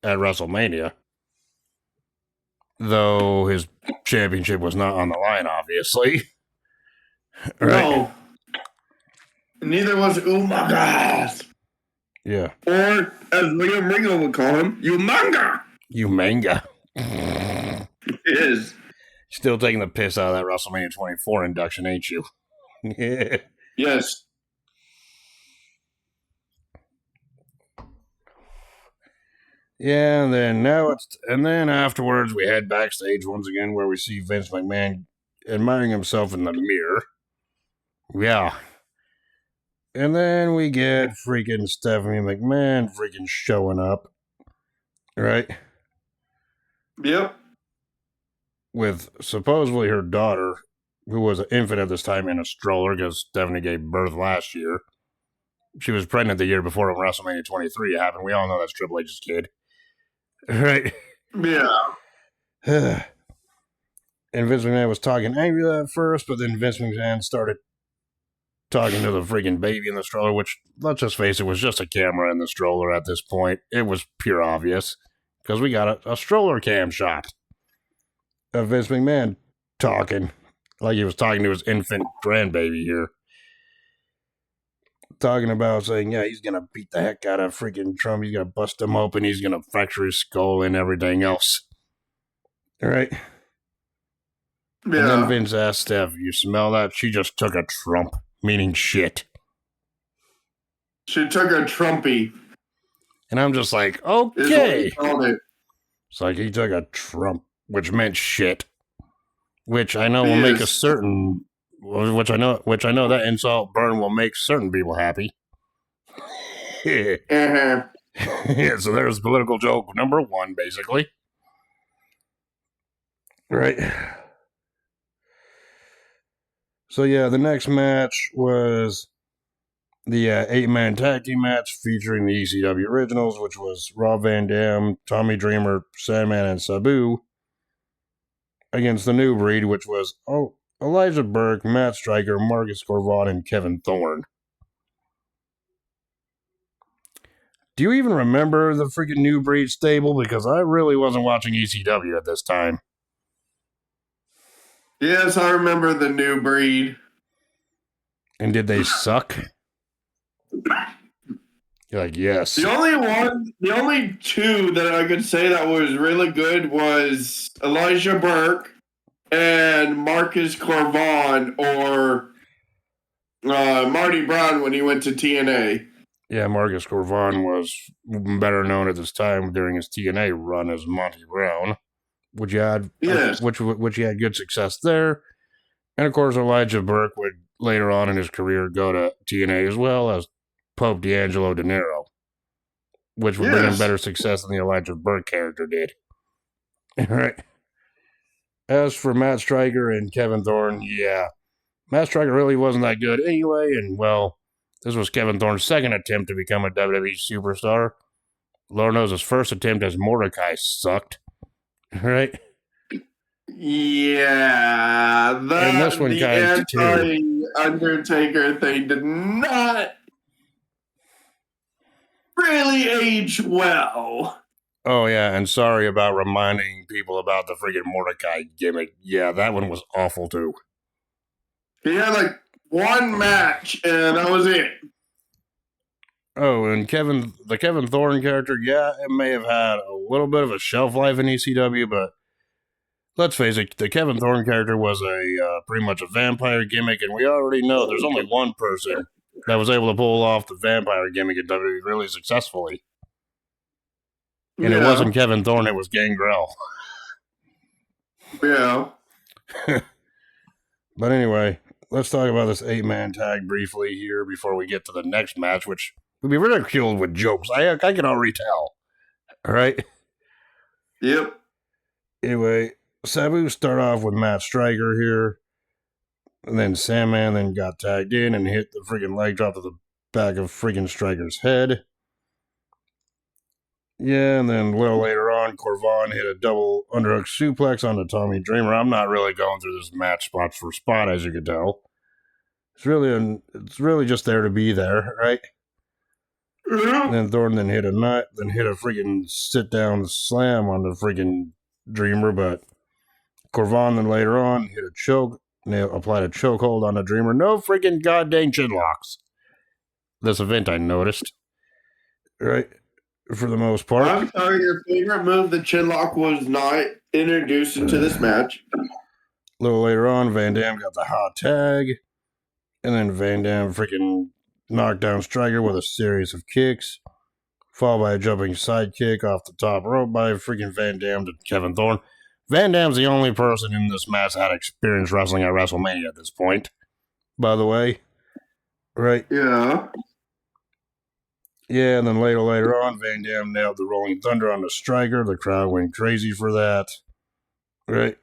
S1: at WrestleMania. Though his championship was not on the line, obviously. Right?
S2: No. Neither was Umagas.
S1: Yeah.
S2: Or, as Liam Ringo would call him, Umanga.
S1: Umanga.
S2: It is.
S1: Still taking the piss out of that WrestleMania 24 induction, ain't you?
S2: Yes.
S1: Yeah, and then afterwards we head backstage once again where we see Vince McMahon admiring himself in the mirror. Yeah. And then we get freaking Stephanie McMahon freaking showing up. Right?
S2: Yep.
S1: With supposedly her daughter, who was an infant at this time in a stroller because Stephanie gave birth last year. She was pregnant the year before when WrestleMania 23 happened. We all know that's Triple H's kid. Right?
S2: Yeah.
S1: And Vince McMahon was talking angry at first, but then Vince McMahon started talking to the freaking baby in the stroller, which, let's just face it, was just a camera in the stroller at this point. It was pure obvious, because we got a stroller cam shot of Vince McMahon talking, like he was talking to his infant grandbaby here. Talking about saying, yeah, he's going to beat the heck out of freaking Trump. He's going to bust him open. He's going to fracture his skull and everything else. All right?
S2: Yeah.
S1: And then Vince asked Steph, you smell that? She just took a Trump, meaning shit.
S2: She took a Trumpy.
S1: And I'm just like, okay. It's like he took a Trump, which meant shit. Which I know will make a certain... Which I know that insult burn will make certain people happy.
S2: Uh-huh.
S1: Yeah, so there's political joke number one, basically. Right. So yeah, the next match was the 8-man tag team match featuring the ECW originals, which was Rob Van Dam, Tommy Dreamer, Sandman, and Sabu, against the new breed, which was Elijah Burke, Matt Striker, Marcus Corvon, and Kevin Thorne. Do you even remember the freaking new breed stable? Because I really wasn't watching ECW at this time.
S2: Yes, I remember the new breed.
S1: And did they suck? You're like, yes.
S2: The only two that I could say that was really good was Elijah Burke and Marcus Corvon, or Marty Brown when he went to TNA.
S1: Yeah, Marcus Corvon was better known at this time during his TNA run as Monty Brown, which he had good success there. And of course, Elijah Burke would later on in his career go to TNA as well as Pope D'Angelo De Niro, which would bring him better success than the Elijah Burke character did. Right. As for Matt Striker and Kevin Thorne, yeah, Matt Striker really wasn't that good anyway, and well, this was Kevin Thorne's second attempt to become a WWE superstar. Lord knows his first attempt as Mordecai sucked. Right?
S2: Yeah,
S1: and this one kind of too.
S2: Undertaker thing did not really age well.
S1: Oh, yeah, and sorry about reminding people about the friggin' Mordecai gimmick. Yeah, that one was awful, too.
S2: He had like one match, and that was it.
S1: Oh, and the Kevin Thorne character, yeah, it may have had a little bit of a shelf life in ECW, but let's face it, the Kevin Thorne character was pretty much a vampire gimmick, and we already know there's only one person that was able to pull off the vampire gimmick in WWE really successfully. And it wasn't Kevin Thorne, it was Gangrel.
S2: Yeah.
S1: But anyway, let's talk about this 8-man tag briefly here before we get to the next match, which will be ridiculed with jokes. I can already tell. All right?
S2: Yep.
S1: Anyway, Sabu start off with Matt Striker here. And then Sandman then got tagged in and hit the freaking leg drop to the back of freaking Striker's head. Yeah, and then a little later on, Corvan hit a double underhook suplex onto Tommy Dreamer. I'm not really going through this match spot for spot, as you can tell. It's really just there to be there, right? And then Thornton then hit a freaking sit down slam on the freaking Dreamer, but Corvan then later on hit a choke, applied a chokehold on the Dreamer. No freaking goddamn chin locks. This event I noticed, right? For the most part.
S2: I'm sorry, your favorite move, the chinlock, was not introduced into this match.
S1: A little later on, Van Dam got the hot tag, and then Van Dam freaking knocked down Striker with a series of kicks, followed by a jumping side kick off the top rope by freaking Van Dam to Kevin Thorne. Van Dam's the only person in this match that had experience wrestling at WrestleMania at this point, by the way. Right?
S2: Yeah.
S1: Yeah, and then later on, Van Dam nailed the Rolling Thunder on the Striker. The crowd went crazy for that. Right?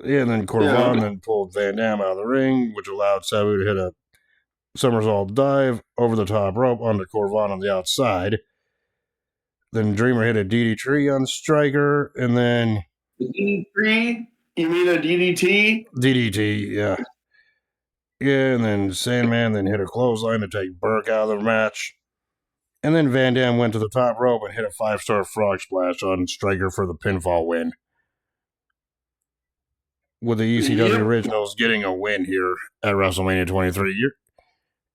S1: Yeah, and then Corvan then pulled Van Dam out of the ring, which allowed Sabu to hit a somersault dive over the top rope onto Corvan on the outside. Then Dreamer hit a DDT on Striker, and then...
S2: DDT? You mean a DDT?
S1: DDT, yeah. Yeah, and then Sandman then hit a clothesline to take Burke out of the match. And then Van Dam went to the top rope and hit a 5-star frog splash on Striker for the pinfall win. With the ECW Originals getting a win here at WrestleMania 23.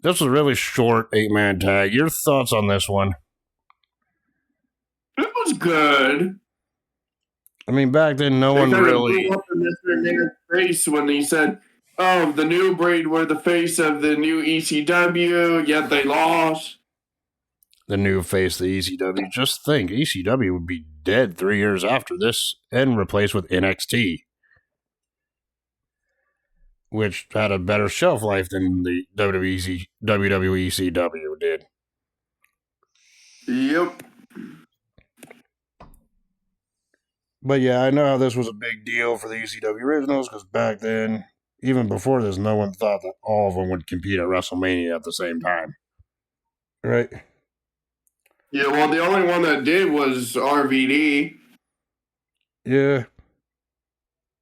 S1: This was a really short 8-man tag. Your thoughts on this one?
S2: It was good.
S1: I mean, back then, no one really...
S2: Blew up in Mr. Man's face when he said, oh, the new breed were the face of the new ECW, yet they lost.
S1: The new face of the ECW. Just think, ECW would be dead 3 years after this and replaced with NXT, which had a better shelf life than the WWE ECW did.
S2: Yep.
S1: But yeah, I know how this was a big deal for the ECW Originals because back then, even before this, no one thought that all of them would compete at WrestleMania at the same time. Right?
S2: Yeah, well, the only one that did was RVD.
S1: Yeah.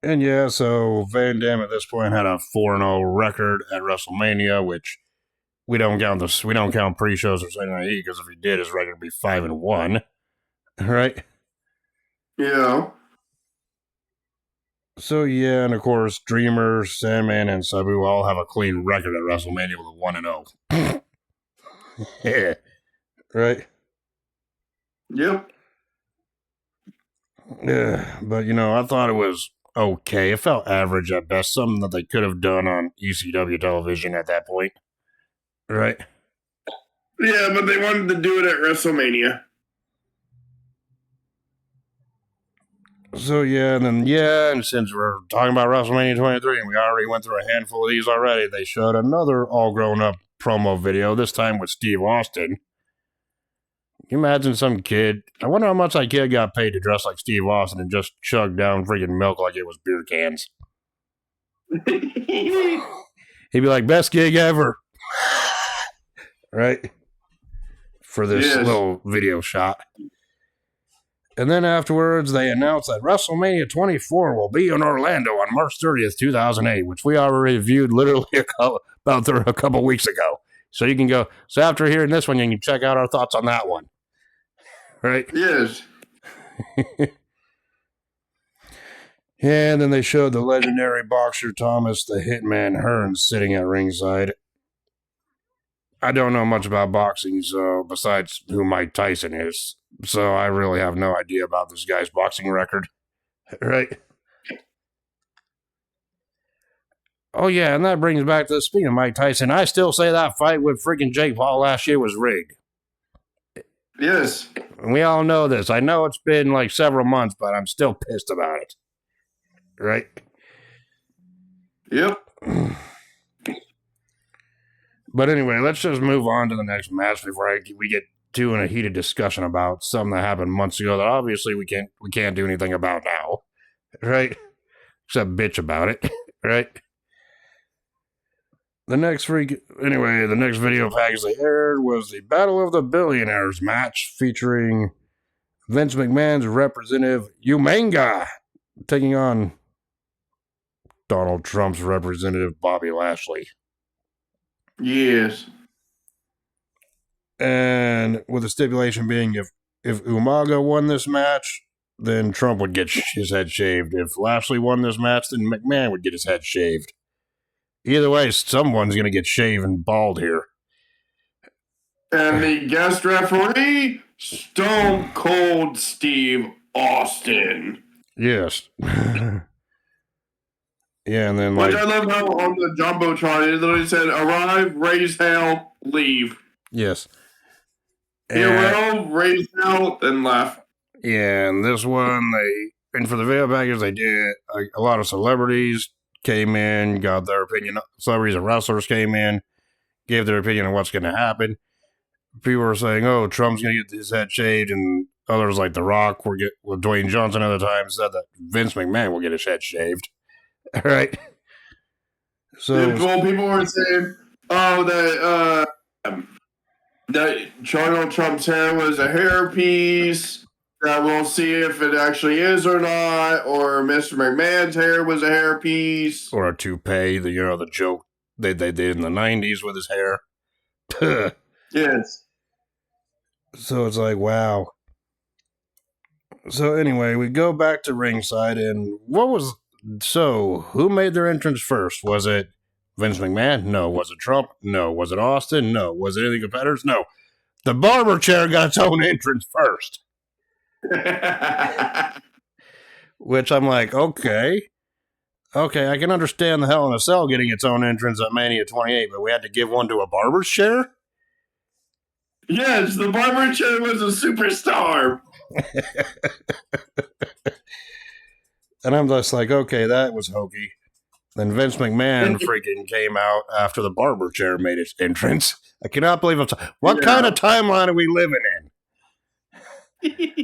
S1: And yeah, so Van Dam at this point had a 4-0 record at WrestleMania, which we don't count pre-shows or Saturday Night Heat because if he did, his record would be 5-1. Right?
S2: Yeah.
S1: So yeah, and of course, Dreamer, Sandman, and Sabu all have a clean record at WrestleMania with a 1-0. Yeah. Right?
S2: Yep.
S1: Yeah, but I thought it was okay. It felt average at best, something that they could have done on ECW television at that point. Right?
S2: Yeah, but they wanted to do it at WrestleMania.
S1: So yeah, and since we're talking about WrestleMania 23 and we already went through a handful of these already, they showed another all grown up promo video, this time with Steve Austin. Can you imagine some kid? I wonder how much that kid got paid to dress like Steve Austin and just chug down freaking milk like it was beer cans. He'd be like, best gig ever. Right? For this little video shot. And then afterwards, they announced that WrestleMania 24 will be in Orlando on March 30th, 2008, which we already reviewed literally a couple weeks ago. So you can go. So after hearing this one, you can check out our thoughts on that one. Right?
S2: Yes.
S1: And then they showed the legendary boxer Thomas the Hitman Hearns sitting at ringside. I don't know much about boxing, so besides who Mike Tyson is, so I really have no idea about this guy's boxing record, right? Oh yeah, and that brings back to speaking of Mike Tyson. I still say that fight with freaking Jake Paul last year was rigged.
S2: Yes.
S1: And we all know this. I know it's been like several months, but I'm still pissed about it. Right?
S2: Yep.
S1: But anyway, let's just move on to the next match before we get too in a heated discussion about something that happened months ago that obviously we can't do anything about now. Right? Except bitch about it. Right? The next video package they aired was the Battle of the Billionaires match featuring Vince McMahon's representative Umanga taking on Donald Trump's representative Bobby Lashley.
S2: Yes.
S1: And with the stipulation being if Umaga won this match, then Trump would get his head shaved. If Lashley won this match, then McMahon would get his head shaved. Either way, someone's going to get shaved and bald here.
S2: And the guest referee, Stone Cold Steve Austin.
S1: Yes. Yeah, and then
S2: Which I love how on the Jumbotron it literally said, arrive, raise hell, leave.
S1: Yes.
S2: Hero, raise hell, then left.
S1: Yeah, and this one, for the video package, they did a lot of celebrities came in, got their opinion. Celebrities and wrestlers came in, gave their opinion on what's going to happen. People were saying, oh, Trump's going to get his head shaved, and others like The Rock, with Dwayne Johnson at the time, said that Vince McMahon will get his head shaved. All right. So,
S2: well, people were saying, oh, that Donald Trump's hair was a hairpiece. That we'll see if it actually is or not, or Mr. McMahon's hair was a hairpiece,
S1: or a toupee. The joke they did in the '90s with his hair.
S2: Yes.
S1: So it's like, wow. So anyway, we go back to ringside, and who made their entrance first? Was it Vince McMahon? No. Was it Trump? No. Was it Austin? No. Was it any of the competitors? No. The barber chair got its own entrance first. Which I'm like, okay, I can understand the Hell in a Cell getting its own entrance at Mania 28, but we had to give one to a barber's chair?
S2: Yes, the barber chair was a superstar.
S1: And I'm just like, okay, that was hokey. Then Vince McMahon freaking came out after the barber chair made its entrance. I cannot believe what kind of timeline are we living in?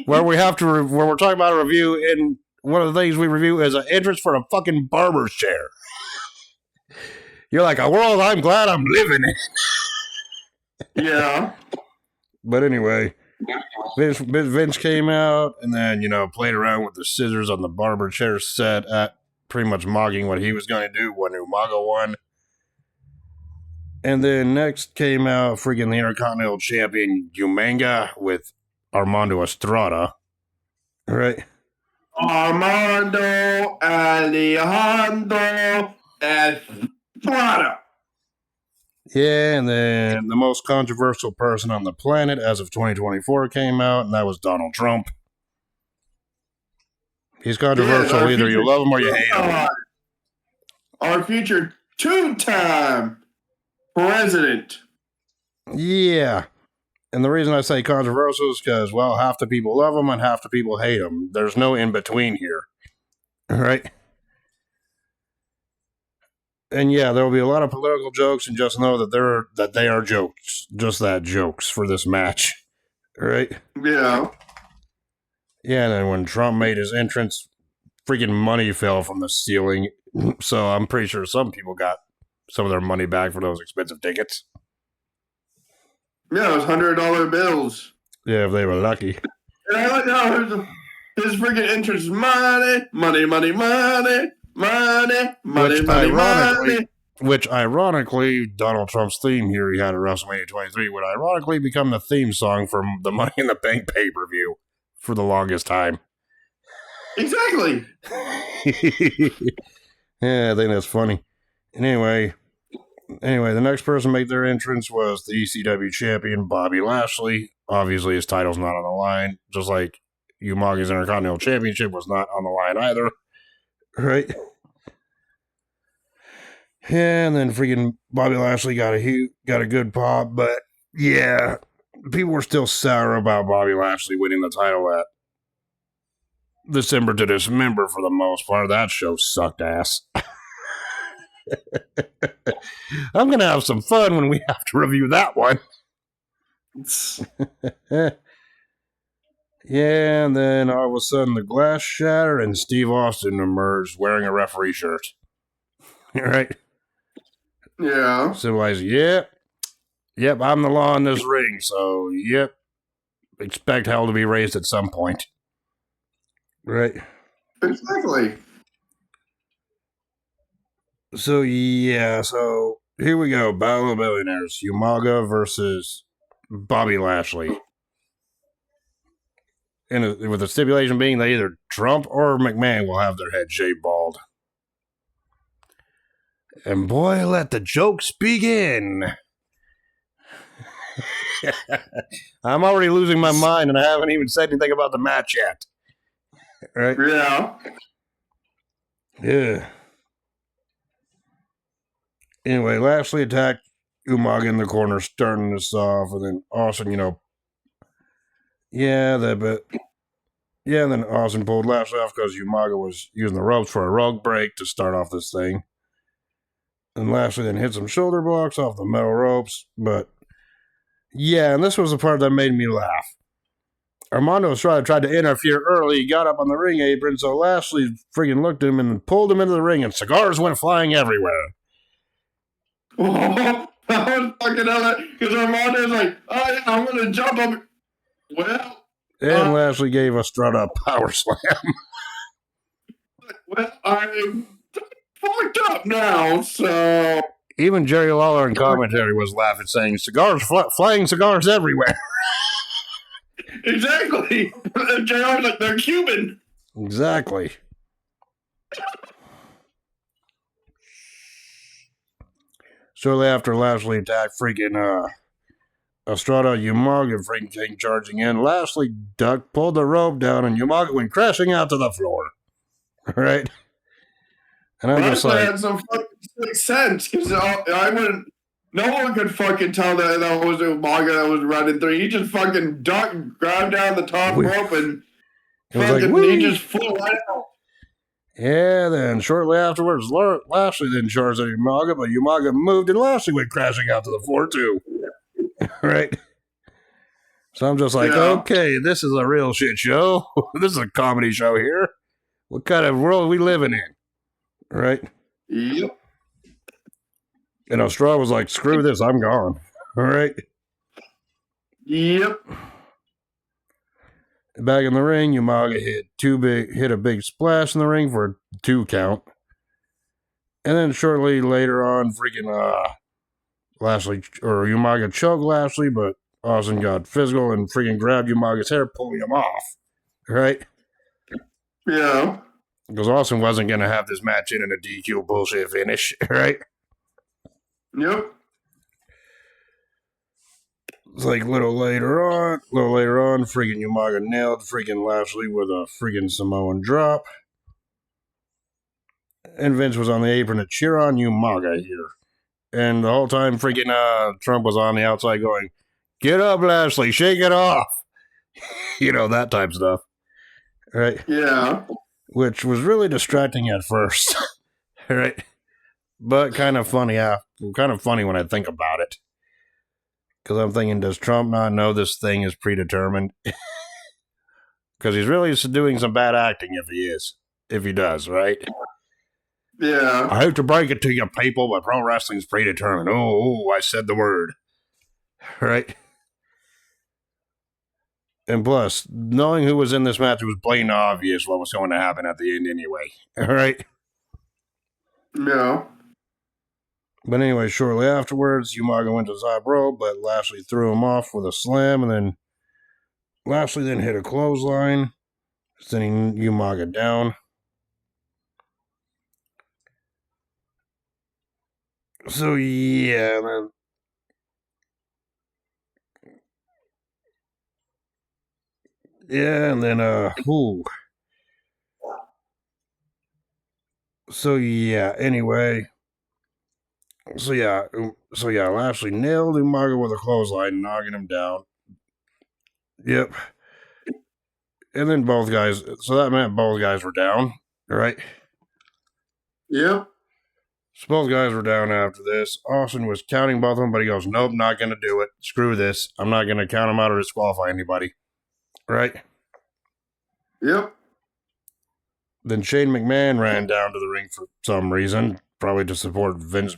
S1: Where we're talking about a review, and one of the things we review is an entrance for a fucking barber's chair. You're like, a world I'm glad I'm living in.
S2: Yeah.
S1: But anyway, Vince came out and then, played around with the scissors on the barber chair set at pretty much mocking what he was going to do when Umaga won. And then next came out freaking the Intercontinental Champion Umanga with Armando Estrada. Right?
S2: Armando Alejandro Estrada.
S1: Yeah, and then the most controversial person on the planet as of 2024 came out, and that was Donald Trump. He's controversial. Either you love him or you hate him.
S2: Our future two-time president.
S1: Yeah. And the reason I say controversial is because, well, half the people love him and half the people hate him. There's no in-between here. All right? And yeah, there will be a lot of political jokes, and just know that they are jokes. Just that, jokes for this match. All right?
S2: Yeah.
S1: Yeah, and then when Trump made his entrance, freaking money fell from the ceiling. So I'm pretty sure some people got some of their money back for those expensive tickets.
S2: Yeah, it was $100 bills.
S1: Yeah, if they were lucky.
S2: And I like how his freaking entrance, money, money, money, money, money, money, money, money.
S1: Which ironically, Donald Trump's theme here he had at WrestleMania 23 would ironically become the theme song for the Money in the Bank pay-per-view. for the longest time.
S2: Exactly.
S1: Yeah, I think that's funny. And anyway, the next person to make their entrance was the ECW champion, Bobby Lashley. Obviously, his title's not on the line, just like Umaga's Intercontinental Championship was not on the line either. Right? And then freaking Bobby Lashley got a good pop, but yeah, people were still sour about Bobby Lashley winning the title at December to Dismember for the most part. That show sucked ass. I'm going to have some fun when we have to review that one. Yeah, and then all of a sudden the glass shattered and Steve Austin emerged wearing a referee shirt. Right?
S2: Yeah.
S1: Symbolizing, yep, I'm the law in this ring, so yep, expect hell to be raised at some point. Right?
S2: Exactly.
S1: So yeah, so here we go. Battle of Billionaires. Umaga versus Bobby Lashley. And with the stipulation being that either Trump or McMahon will have their head shaved bald. And boy, let the jokes begin. I'm already losing my mind and I haven't even said anything about the match yet. Right?
S2: Yeah.
S1: Yeah. Anyway, Lashley attacked Umaga in the corner, starting this off, and then Austin, then Austin pulled Lashley off because Umaga was using the ropes for a rug break to start off this thing. And Lashley then hit some shoulder blocks off the metal ropes, but yeah, and this was the part that made me laugh. Armando Estrada tried to interfere early. He got up on the ring apron, so Lashley freaking looked at him and pulled him into the ring, and cigars went flying everywhere.
S2: Oh, that was fucking hell. Because Armando's like, oh yeah, I'm gonna jump up. Well,
S1: and Lashley gave Estrada a power slam.
S2: Well, I'm fucked up now, so.
S1: Even Jerry Lawler in commentary was laughing, saying, "Cigars, flying cigars everywhere."
S2: Exactly. JR's like, they're Cuban.
S1: Exactly. Shortly after Lashley attacked freaking Estrada, Umaga freaking came charging in. Lashley ducked, pulled the rope down, and Umaga went crashing out to the floor. Right? And I'm just like,
S2: had some fucking sixth sense because I wouldn't. No one could fucking tell that was Umaga that was running through. He just fucking ducked, grabbed down the top rope, and fucking he just flew right out.
S1: Yeah, then shortly afterwards, Lashley then charged at Umaga, but Umaga moved and Lashley went crashing out to the floor too. Right? So I'm just like, okay, this is a real shit show. This is a comedy show here. What kind of world are we living in? Right?
S2: Yep.
S1: And Estrada was like, screw this, I'm gone. All right?
S2: Yep.
S1: Back in the ring, Umaga hit a big splash in the ring for a 2 count. And then shortly later on, freaking Umaga choked Lashley, but Austin got physical and freaking grabbed Umaga's hair, pulling him off. Right?
S2: Yeah.
S1: Because Austin wasn't going to have this match in a DQ bullshit finish. Right?
S2: Yep.
S1: It's like a little later on, freaking Umaga nailed freaking Lashley with a freaking Samoan drop. And Vince was on the apron to cheer on Umaga here. And the whole time freaking Trump was on the outside going, "Get up, Lashley, shake it off." That type of stuff. Right?
S2: Yeah.
S1: Which was really distracting at first. Right? But kind of funny when I think about it. Because I'm thinking, does Trump not know this thing is predetermined? Because he's really doing some bad acting if he does, right?
S2: Yeah.
S1: I hate to break it to you people, but pro wrestling's predetermined. Oh, I said the word. Right? And plus, knowing who was in this match, it was plain obvious what was going to happen at the end anyway. All right?
S2: Yeah.
S1: But anyway, shortly afterwards, Umaga went to the top rope, but Lashley threw him off with a slam, and then Lashley then hit a clothesline, sending Umaga down. So yeah, man. Yeah, and then So yeah, anyway. So yeah, Lashley nailed Umaga with a clothesline, knocking him down. Yep. And then both guys, so that meant both guys were down, right?
S2: Yep.
S1: So both guys were down after this. Austin was counting both of them, but he goes, nope, not going to do it. Screw this. I'm not going to count him out or disqualify anybody. Right?
S2: Yep.
S1: Then Shane McMahon ran down to the ring for some reason, probably to support Vince.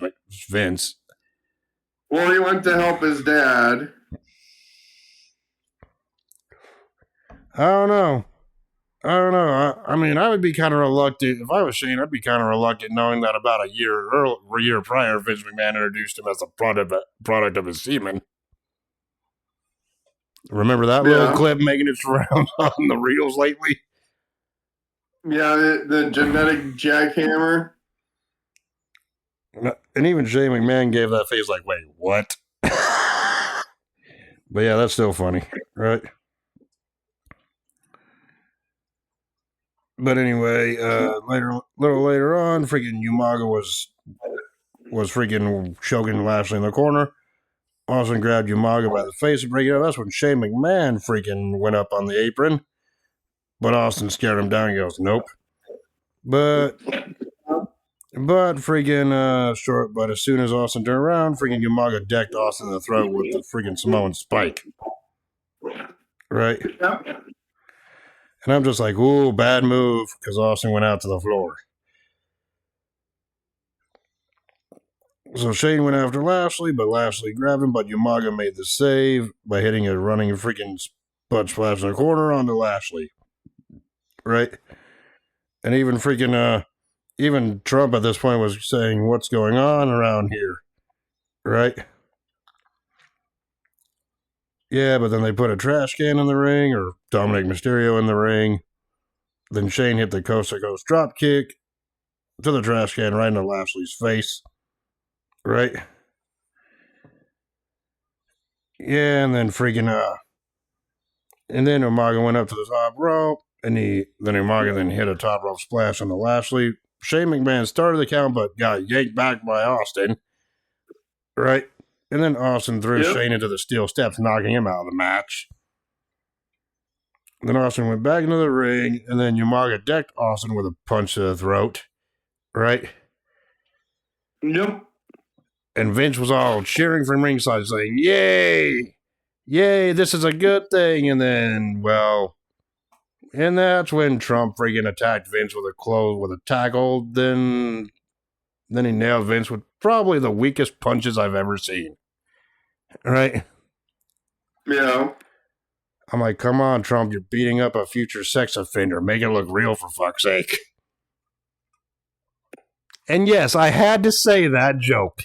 S2: Well, he went to help his dad.
S1: I don't know. I mean, I would be kind of reluctant. If I was Shane, I'd be kind of reluctant knowing that about a year prior, Vince McMahon introduced him as a product of his semen. Remember that little clip making its round on the reels lately?
S2: Yeah, the genetic jackhammer.
S1: And even Shane McMahon gave that face like, wait, what? But yeah, that's still funny, right? But anyway, little later on, freaking Umaga was freaking choking Lashley in the corner. Austin grabbed Umaga by the face and break it up. That's when Shane McMahon freaking went up on the apron. But Austin scared him down. He goes, nope. But freaking short. But as soon as Austin turned around, freaking Umaga decked Austin in the throat with the freaking Samoan spike. Right?
S2: Yep.
S1: And I'm just like, ooh, bad move, because Austin went out to the floor. So Shane went after Lashley, but Lashley grabbed him, but Umaga made the save by hitting a running freaking butt splash in the corner onto Lashley. Right? And even freaking, even Trump at this point was saying, what's going on around here? Right? Yeah, but then they put a trash can in the ring, or Dominic Mysterio in the ring. Then Shane hit the coast-to-coast drop kick to the trash can right into Lashley's face. Right? Yeah, and then freaking, and then Umaga went up to the top rope, and then Umaga then hit a top rope splash on the Lashley. Shane McMahon started the count, but got yanked back by Austin. Right? And then Austin threw Shane into the steel steps, knocking him out of the match. Then Austin went back into the ring, and then Umaga decked Austin with a punch to the throat. Right?
S2: Yep.
S1: And Vince was all cheering from ringside, saying, yay! Yay, this is a good thing. And then, well, and that's when Trump freaking attacked Vince with a tackle. Then he nailed Vince with probably the weakest punches I've ever seen. Right?
S2: Yeah.
S1: I'm like, come on, Trump, you're beating up a future sex offender. Make it look real, for fuck's sake. And yes, I had to say that joke.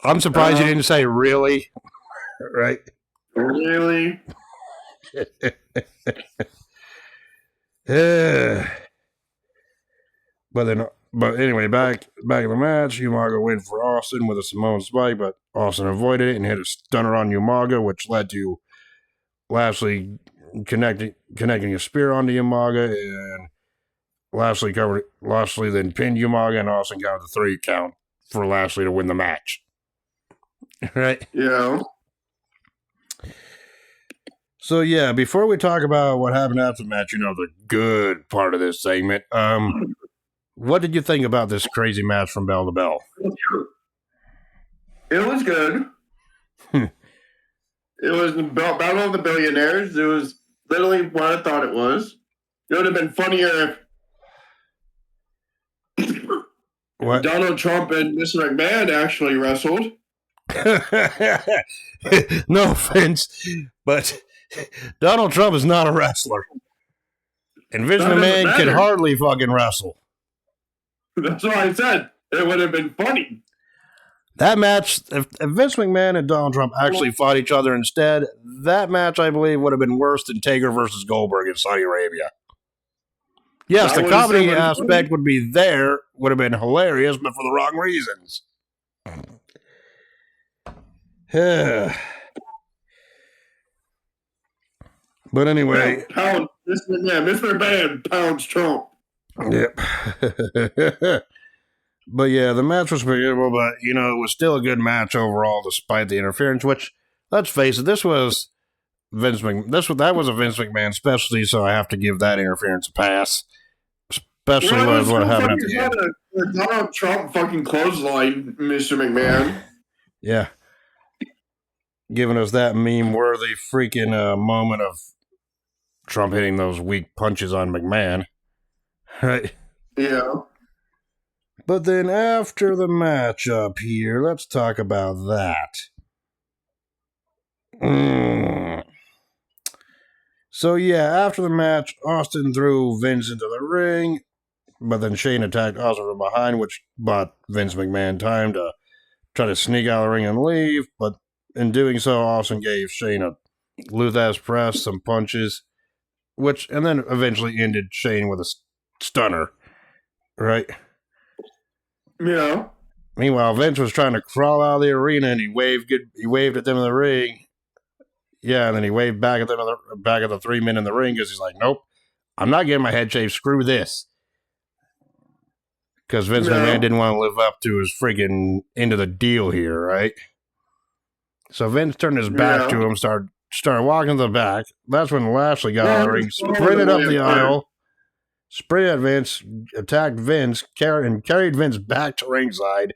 S1: I'm surprised you didn't say really. Right?
S2: Really?
S1: But anyway, back in the match, Umaga went for Austin with a Samoan spike, but Austin avoided it and hit a stunner on Umaga, which led to Lashley connecting a spear onto Umaga, and Lashley then pinned Umaga, and Austin got the 3 count for Lashley to win the match. Right?
S2: Yeah.
S1: So yeah, before we talk about what happened after the match, the good part of this segment, what did you think about this crazy match from bell to bell?
S2: It was good. It was the Battle of the Billionaires. It was literally what I thought it was. It would have been funnier if
S1: What?
S2: Donald Trump and Mr. McMahon actually wrestled.
S1: No offense, but Donald Trump is not a wrestler. And Vince McMahon can hardly fucking wrestle.
S2: That's what I said. It would have been funny.
S1: That match, if Vince McMahon and Donald Trump actually fought each other instead, that match, I believe, would have been worse than Taker versus Goldberg in Saudi Arabia. Yes, the comedy aspect would be there, would have been hilarious, but for the wrong reasons. But anyway.
S2: Mr. Man pounds Trump.
S1: Yep. But yeah, the match was forgettable, but it was still a good match overall despite the interference, which, let's face it, this was Vince McMahon. That was a Vince McMahon specialty, so I have to give that interference a pass. Especially what happened at the end.
S2: Donald Trump fucking clothesline, Mr. McMahon.
S1: Yeah. Giving us that meme-worthy freaking moment of Trump hitting those weak punches on McMahon. Right?
S2: Yeah.
S1: But then after the match up here, let's talk about that. So yeah, after the match, Austin threw Vince into the ring, but then Shane attacked Austin from behind, which bought Vince McMahon time to try to sneak out of the ring and leave, but in doing so, Austin gave Shane a Luthez press, some punches, and then eventually ended Shane with a stunner, right?
S2: Yeah.
S1: Meanwhile, Vince was trying to crawl out of the arena, and he waved at them in the ring. Yeah, and then he waved back at the 3 men in the ring because he's like, "Nope, I'm not getting my head shaved. Screw this." Because Vince McMahon didn't want to live up to his freaking end of the deal here, right? So Vince turned his back to him, started walking to the back. That's when Lashley got out of the ring, sprinted up the aisle, sprinted at Vince, attacked Vince, carried Vince back to ringside.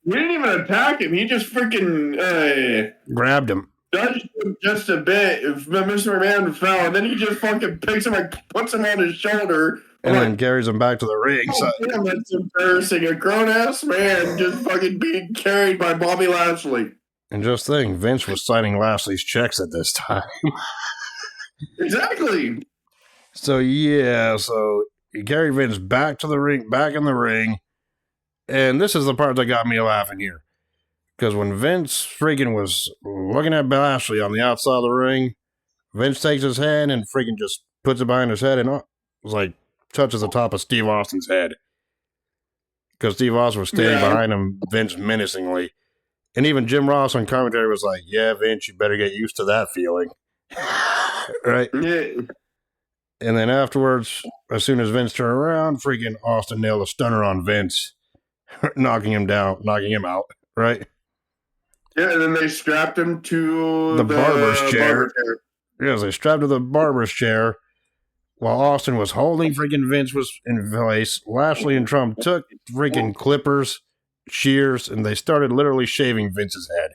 S2: He didn't even attack him. He just freaking
S1: grabbed him.
S2: Dodged him just a bit. If Mr. McMahon fell, and then he just fucking picks him and puts him on his shoulder.
S1: And then carries him back to the ring.
S2: Damn, that's embarrassing. A grown-ass man just fucking being carried by Bobby Lashley.
S1: And just think, Vince was signing Lashley's checks at this time.
S2: Exactly.
S1: So he carried Vince back to the ring, back in the ring. And this is the part that got me laughing here. Because when Vince freaking was looking at Lashley on the outside of the ring, Vince takes his hand and freaking just puts it behind his head and touches the top of Steve Austin's head. Because Steve Austin was standing behind him, Vince menacingly. And even Jim Ross on commentary was like, "Yeah, Vince, you better get used to that feeling." Right? Yeah. And then afterwards, as soon as Vince turned around, freaking Austin nailed a stunner on Vince, knocking him out, right?
S2: Yeah, and then they strapped him to
S1: the barber's chair. Yes, they strapped to the barber's chair while Austin was holding freaking Vince was in place. Lashley and Trump took freaking clippers, shears, and they started literally shaving Vince's head.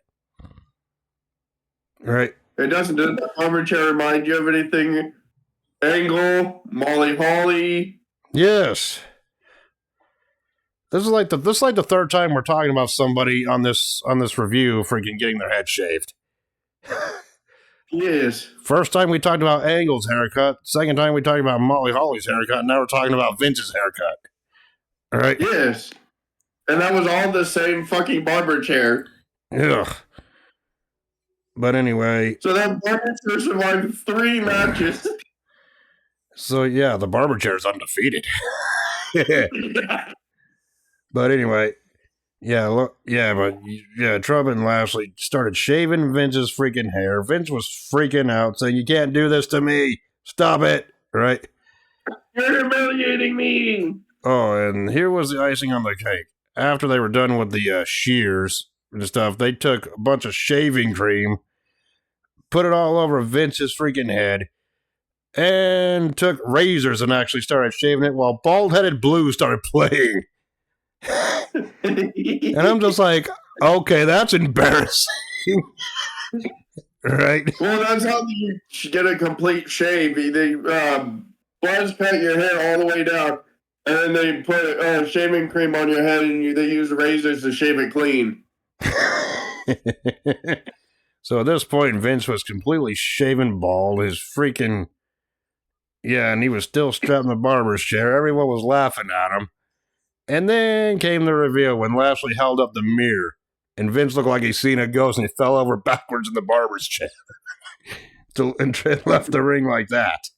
S1: Right?
S2: Does the barber chair remind you of anything? Angle, Molly Holly.
S1: Yes. This is like the third time we're talking about somebody on this review freaking getting their head shaved.
S2: Yes.
S1: First time we talked about Angle's haircut. Second time we talked about Molly Holly's haircut. Now we're talking about Vince's haircut. All right?
S2: Yes. And that was all the same fucking barber chair.
S1: Ugh. But anyway.
S2: So that barber chair survived 3 matches.
S1: So yeah, the barber chair is undefeated. But anyway, Trump and Lashley started shaving Vince's freaking hair. Vince was freaking out, saying, "You can't do this to me. Stop it." Right?
S2: You're humiliating me.
S1: Oh, and here was the icing on the cake. After they were done with the shears and stuff, they took a bunch of shaving cream, put it all over Vince's freaking head, and took razors and actually started shaving it while Bald-Headed Blue started playing. And I'm just like, okay, that's embarrassing. Right?
S2: Well, that's how you get a complete shave. They buzz cut your hair all the way down, and then they put shaving cream on your head, and they use razors to shave it clean.
S1: So at this point, Vince was completely shaven bald. His freaking... Yeah, and he was still strapped in the barber's chair. Everyone was laughing at him. And then came the reveal when Lashley held up the mirror And Vince looked like he's seen a ghost and he fell over backwards in the barber's chair. And left the ring like that.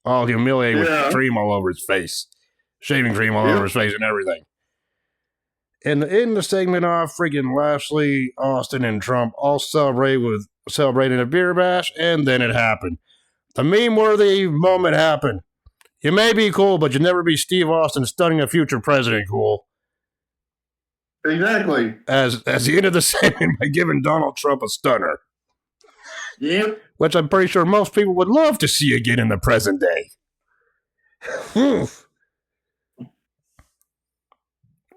S1: All humiliated with cream all over his face. Shaving cream all over his face and everything. And in the segment off, freaking Lashley, Austin, and Trump all celebrating a beer bash, and then it happened. The meme-worthy moment happened. You may be cool, but you'll never be Steve Austin stunning a future president cool.
S2: Exactly.
S1: As he ended the segment by giving Donald Trump a stunner.
S2: Yep.
S1: Which I'm pretty sure most people would love to see again in the present day.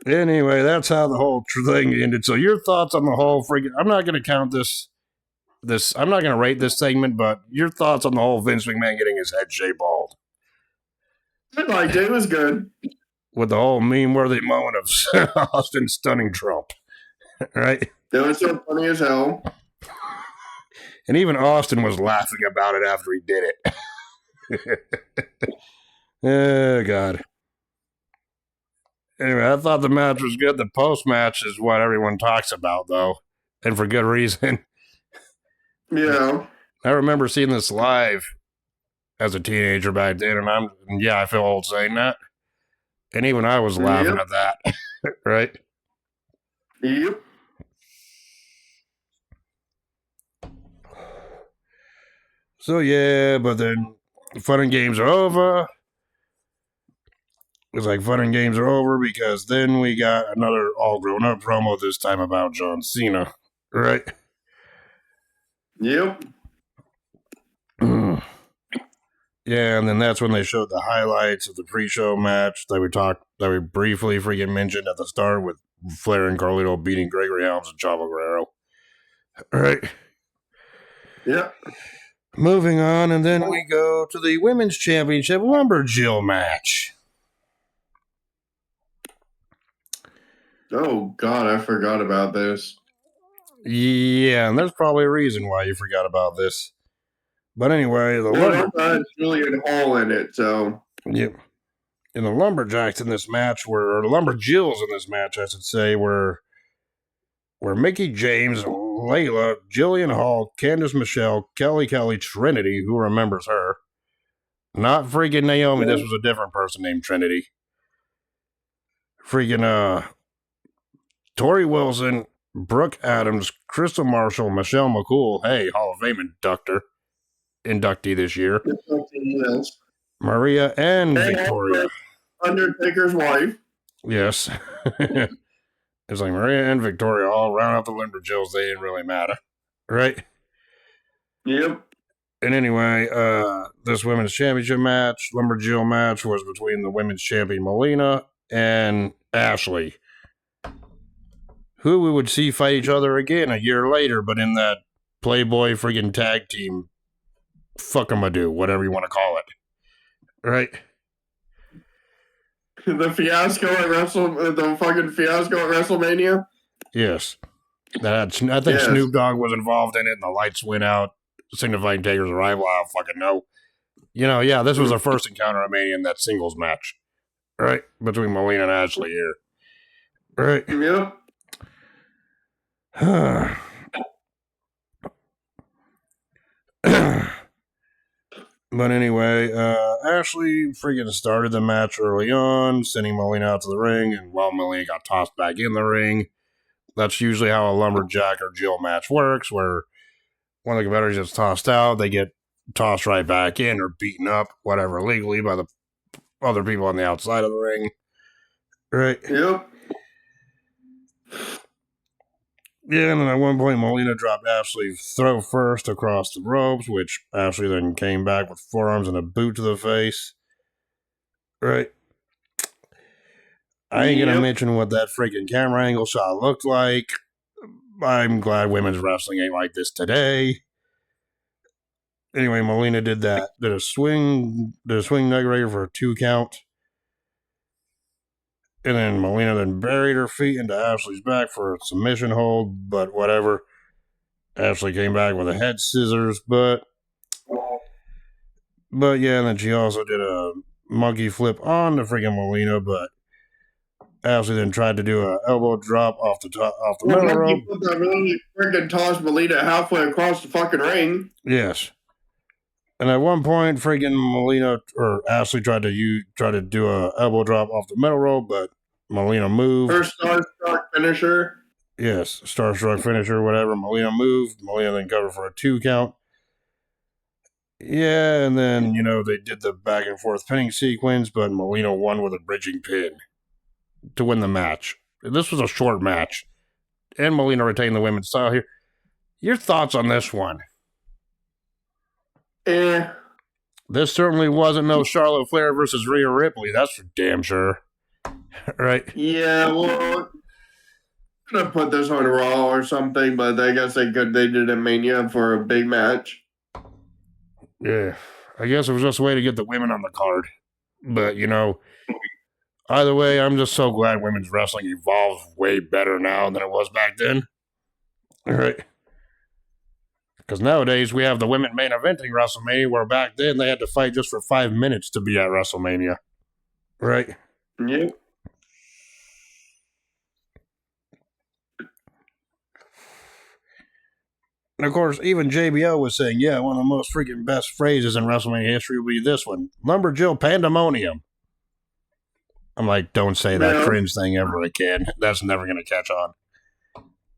S1: Anyway, that's how the whole thing ended. So your thoughts on the whole freaking... I'm not going to count this... I'm not going to rate this segment, but your thoughts on the whole Vince McMahon getting his head shaved bald.
S2: I liked it. It was good.
S1: With the whole meme-worthy moment of Austin stunning Trump. Right?
S2: That was so funny as hell.
S1: And even Austin was laughing about it after he did it. Oh, God. Anyway, I thought the match was good. The post-match is what everyone talks about, though. And for good reason.
S2: Yeah.
S1: I remember seeing this live as a teenager back then, and I feel old saying that. And even I was laughing at that. Right?
S2: Yep.
S1: So, yeah, but then fun and games are over. It's like fun and games are over because then we got another all grown up promo, this time about John Cena, right?
S2: Yep.
S1: Yeah, and then that's when they showed the highlights of the pre-show match that we briefly freaking mentioned at the start with Flair and Carlito beating Gregory Helms and Chavo Guerrero. Right?
S2: Yep.
S1: Moving on, and then we go to the Women's Championship Lumberjill match.
S2: Oh, God, I forgot about this.
S1: Yeah, and there's probably a reason why you forgot about this. But anyway,
S2: it's Julian Hall in it, so...
S1: Yep. And the Lumberjacks in this match or Lumberjills in this match, I should say, were Mickie James, Layla, Jillian Hall, Candice Michelle, Kelly Trinity, who remembers her. Not freaking Naomi, this was a different person named Trinity. Freaking, Tori Wilson, Brooke Adams, Crystal Marshall, Michelle McCool, hey, Hall of Fame inductee this year.
S2: Yes.
S1: Maria and Victoria.
S2: Undertaker's wife.
S1: Yes. It's like Maria and Victoria all round out the Lumberjills. They didn't really matter. Right?
S2: Yep.
S1: And anyway, this women's championship match, Lumberjill match, was between the women's champion Melina and Ashley, who we would see fight each other again a year later, but in that Playboy friggin' tag team fuck-em-a-do, whatever you want to call it. Right?
S2: The fiasco at WrestleMania?
S1: Yes. I think Snoop Dogg was involved in it, and the lights went out, signifying Taker's arrival. I don't fucking know. This was our first encounter at Mania in that singles match. Right? Between Melina and Ashley here. Right?
S2: Yep.
S1: But anyway, Ashley freaking started the match early on, sending Melina out to the ring, and while Melina got tossed back in the ring, that's usually how a lumberjack or Jill match works, where one of the competitors gets tossed out, they get tossed right back in or beaten up, whatever, legally by the other people on the outside of the ring. Right?
S2: Yep.
S1: Yeah, and then at one point, Melina dropped Ashley's throw first across the ropes, which Ashley then came back with forearms and a boot to the face. Right? I ain't gonna mention what that freaking camera angle shot looked like. I'm glad women's wrestling ain't like this today. Anyway, Melina did that. Did a swing neck breaker for a 2 count. And then Melina then buried her feet into Ashley's back for a submission hold, but whatever. Ashley came back with a head scissors, but yeah, and then she also did a monkey flip on the freaking Melina, but Ashley then tried to do an elbow drop off the
S2: Well,
S1: middle
S2: Monkey
S1: rope.
S2: put that really freaking toss Melina halfway across the fucking ring.
S1: Yes. And at one point, freaking Melina or Ashley tried to do a elbow drop off the middle rope, but Melina moved.
S2: Her star-struck finisher.
S1: Yes, Starstruck finisher, whatever. Melina moved. Melina then covered for a 2 count. Yeah, and then, they did the back and forth pinning sequence, but Melina won with a bridging pin to win the match. This was a short match, and Melina retained the women's title here. Your thoughts on this one? This certainly wasn't no Charlotte Flair versus Rhea Ripley. That's for damn sure. Right?
S2: Yeah, well, could have put this on Raw or something, but I guess they did a Mania for a big match.
S1: Yeah. I guess it was just a way to get the women on the card. But, either way, I'm just so glad women's wrestling evolves way better now than it was back then. All right. Because nowadays we have the women main eventing WrestleMania, where back then they had to fight just for 5 minutes to be at WrestleMania. Right?
S2: Yep.
S1: And of course, even JBL was saying, yeah, one of the most freaking best phrases in WrestleMania history will be this one: Lumberjill Pandemonium. I'm like, don't say that cringe thing ever again. That's never going to catch on.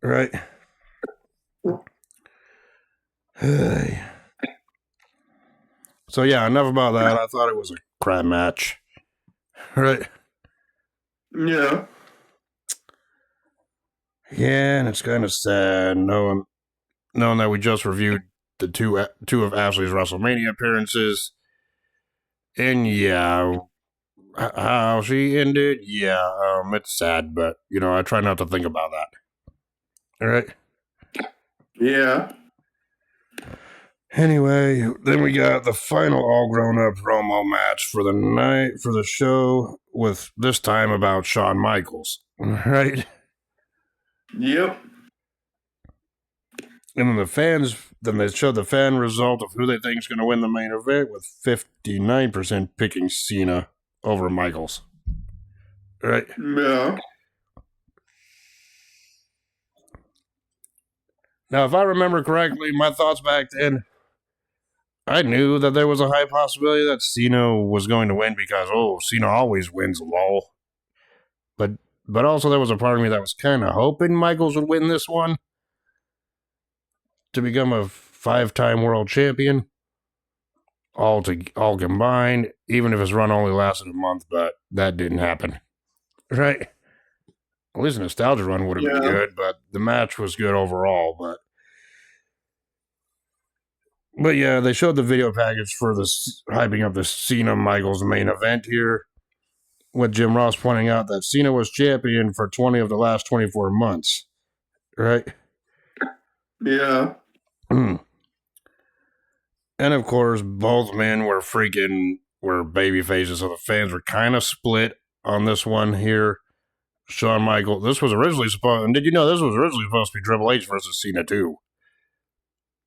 S1: Right? So yeah, enough about that. I thought it was a crap match. Right?
S2: Yeah.
S1: Yeah, and it's kind of sad knowing that we just reviewed the two of Ashley's WrestleMania appearances. And yeah, how she ended, yeah, it's sad, but, I try not to think about that. All right?
S2: Yeah.
S1: Anyway, then we got the final all-grown-up promo match for the night, for the show, with this time about Shawn Micheals. Right?
S2: Yep.
S1: And then they showed the fan result of who they think is going to win the main event, with 59% picking Cena over Micheals. Right?
S2: Yeah.
S1: Now, if I remember correctly, my thoughts back then, I knew that there was a high possibility that Cena was going to win because, Cena always wins, lol. But also there was a part of me that was kind of hoping Micheals would win this one to become a 5-time world champion, all combined, even if his run only lasted a month, but that didn't happen. Right? At least a nostalgia run would have been good, but the match was good overall. But yeah, they showed the video package for the hyping up the Cena Micheals main event here, with Jim Ross pointing out that Cena was champion for 20 of the last 24 months. Right?
S2: Yeah.
S1: And of course, both men were baby faces, so the fans were kind of split on this one here. Shawn Michaels, this was originally supposed, and did you know this was originally supposed to be Triple H versus Cena too?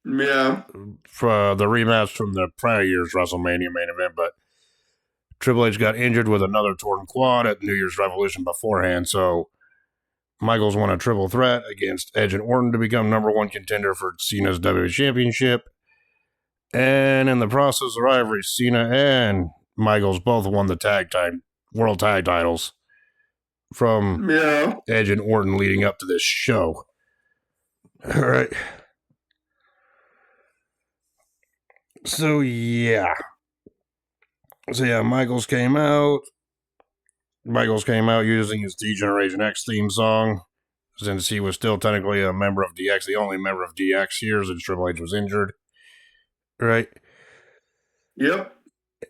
S2: Yeah.
S1: For the rematch from the prior year's WrestleMania main event, but Triple H got injured with another torn quad at New Year's Revolution beforehand, so Michaels won a triple threat against Edge and Orton to become #1 contender for Cena's WWE Championship. And in the process of rivalry, Cena and Michaels both won the world tag titles from Edge and Orton leading up to this show. All right. So yeah, Michaels came out using his D-Generation X theme song, since he was still technically a member of DX, the only member of DX here, since Triple H was injured. Right?
S2: Yep.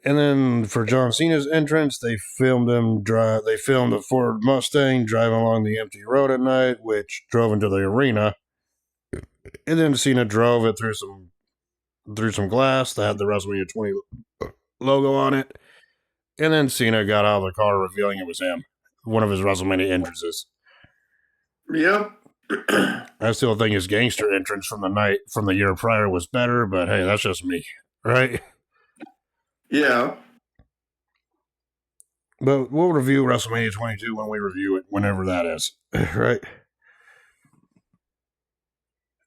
S1: And then for John Cena's entrance, they filmed a Ford Mustang driving along the empty road at night, which drove into the arena. And then Cena drove it through some glass that had the WrestleMania 20 logo on it. And then Cena got out of the car, revealing it was him. One of his WrestleMania entrances.
S2: Yep.
S1: I still think his gangster entrance from the year prior was better, but hey, that's just me. Right?
S2: Yeah.
S1: But we'll review WrestleMania 22 when we review it, whenever that is. Right?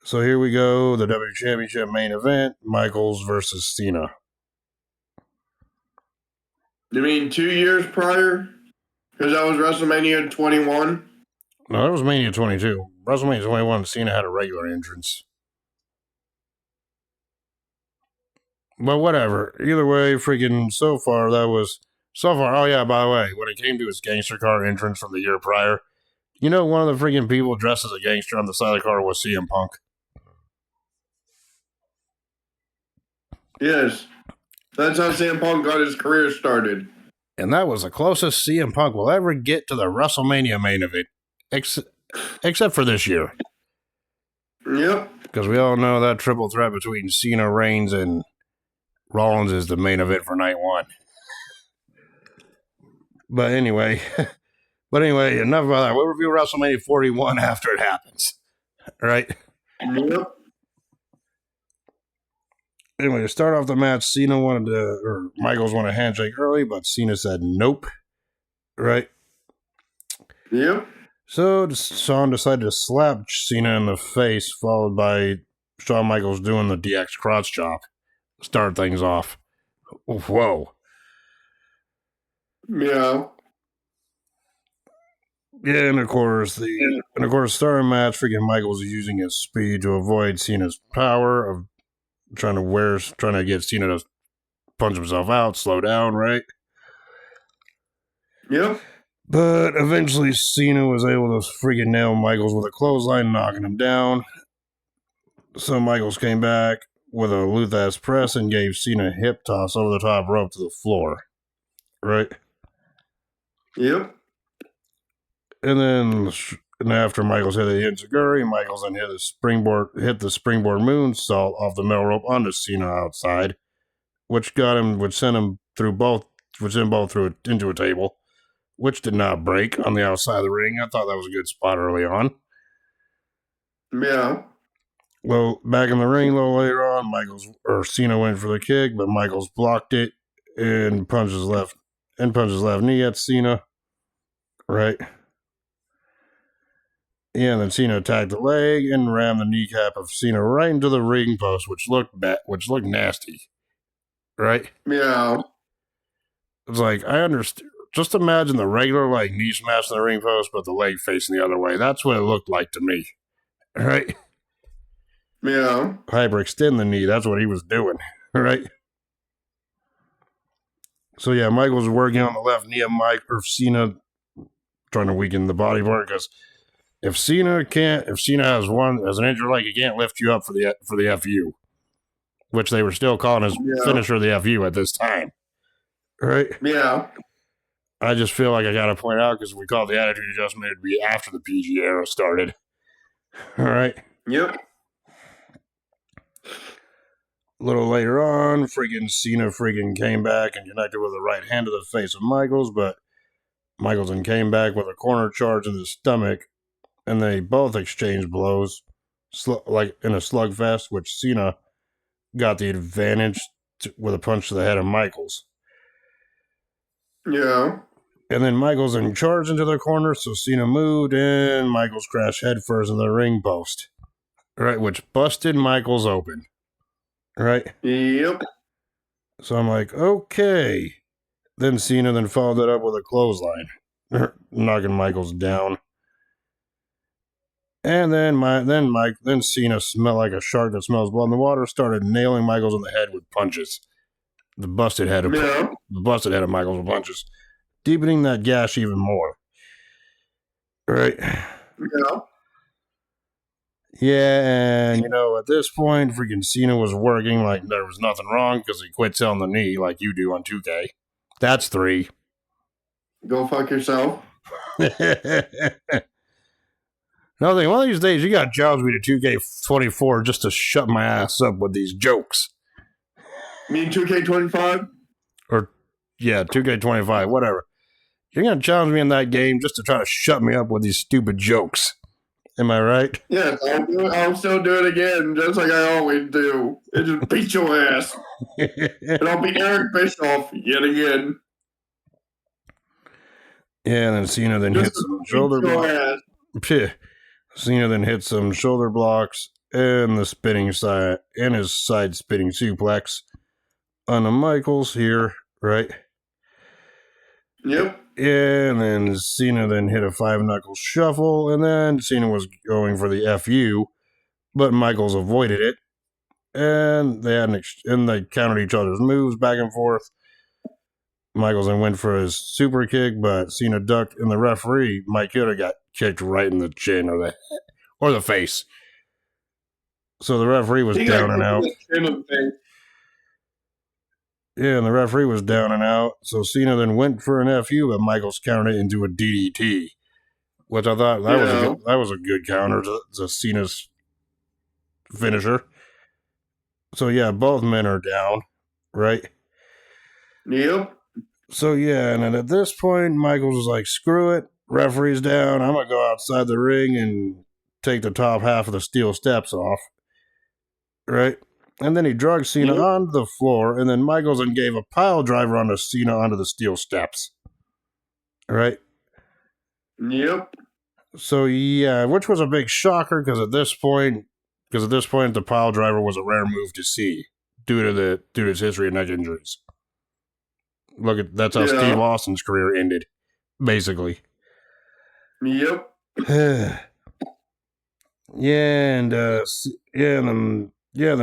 S1: So here we go. The W Championship main event. Michaels versus Cena.
S2: You mean 2 years prior? Because that was WrestleMania 21?
S1: No, that was Mania 22. WrestleMania 21, Cena had a regular entrance. But whatever. Either way, freaking so far, oh yeah, by the way, when it came to his gangster car entrance from the year prior, you know, one of the freaking people dressed as a gangster on the side of the car was CM Punk.
S2: Yes. That's how CM Punk got his career started.
S1: And that was the closest CM Punk will ever get to the WrestleMania main event, except for this year.
S2: Yep.
S1: Because we all know that triple threat between Cena, Reigns, and Rollins is the main event for night one. But anyway, enough about that. We'll review WrestleMania 41 after it happens. Right?
S2: Yep.
S1: Anyway, to start off the match, Michaels wanted a handshake early, but Cena said nope. Right?
S2: Yep.
S1: So Shawn decided to slap Cena in the face, followed by Shawn Michaels doing the DX crotch chop. Start things off. Whoa.
S2: Yeah.
S1: Yeah, and of course, starting match, freaking Michaels is using his speed to avoid Cena's power of trying to get Cena to punch himself out, slow down, right?
S2: Yep.
S1: But eventually Cena was able to freaking nail Michaels with a clothesline, knocking him down. So Michaels came back with a Luthez press and gave Cena a hip toss over the top rope to the floor. Right?
S2: Yep.
S1: And then after Michaels hit the Enziguri, Michaels then hit the springboard moonsault off the middle rope onto Cena outside, which sent both into a table, which did not break on the outside of the ring. I thought that was a good spot early on.
S2: Yeah.
S1: Well, back in the ring a little later on, Cena went for the kick, but Michaels blocked it and punched his left knee at Cena. Right? Yeah, and then Cena attacked the leg and rammed the kneecap of Cena right into the ring post, which looked nasty. Right?
S2: Yeah.
S1: It's like, I understand. Just imagine the regular knee smash in the ring post, but the leg facing the other way. That's what it looked like to me. Right?
S2: Yeah.
S1: Hyperextend the knee. That's what he was doing. Right? So yeah, Michael was working on the left knee of Cena, trying to weaken the body part, because if Cena has an injured leg, he can't lift you up for the FU, which they were still calling his finisher the FU at this time. Right?
S2: Yeah.
S1: I just feel like I got to point out, because we called the Attitude Adjustment, it'd be after the PG era started. All right?
S2: Yep.
S1: A little later on, Cena came back and connected with a right hand to the face of Michaels, but Michaels then came back with a corner charge in the stomach, and they both exchanged blows, like in a slugfest, which Cena got the advantage with a punch to the head of Michaels.
S2: Yeah.
S1: And then Michaels then charged into the corner, so Cena moved, and Michaels crashed headfirst in the ring post, right, which busted Michaels open. Right?
S2: Yep.
S1: So I'm like, okay. Then Cena followed it up with a clothesline, knocking Michaels down. And then Cena smelled like a shark that smells blood in the water, started nailing Michaels in the head with punches. The busted head of Michaels with punches, deepening that gash even more. Right?
S2: Yeah.
S1: Yeah, and at this point, freaking Cena was working like there was nothing wrong, because he quit selling the knee like you do on 2K. That's 3.
S2: Go fuck yourself.
S1: Another thing, one of these days you got to challenge me to 2K24 just to shut my ass up with these jokes.
S2: You mean 2K25?
S1: Or, yeah, 2K25, whatever. You're going to challenge me in that game just to try to shut me up with these stupid jokes. Am I right?
S2: Yes, I'll still do it again, just like I always do. And just beat your ass. And I'll beat Eric Bischoff yet again.
S1: Yeah, and then Cena then hits some shoulder blocks. Cena then hits some shoulder blocks and the spinning side and his side spinning suplex on the Michaels here, right?
S2: Yep.
S1: Yeah, and then Cena then hit a 5-knuckle shuffle, and then Cena was going for the FU, but Michaels avoided it, and they countered each other's moves back and forth. Michaels then went for his super kick, but Cena ducked, and the referee, Mike Yoda, got kicked right in the chin or the face. So the referee was down and out. Yeah, and the referee was down and out. So Cena then went for an FU, but Michaels countered it into a DDT, which I thought that was a good counter to Cena's finisher. So yeah, both men are down, right?
S2: Yep.
S1: So yeah, and then at this point, Michaels was like, "Screw it, referee's down. I'm gonna go outside the ring and take the top half of the steel steps off." Right? And then he dragged Cena onto the floor, and then Michaels then gave a pile driver onto Cena onto the steel steps. Right?
S2: Yep.
S1: So yeah, which was a big shocker because at this point, the pile driver was a rare move to see due to his history of neck injuries. That's how Steve Austin's career ended, basically.
S2: Yep.
S1: Then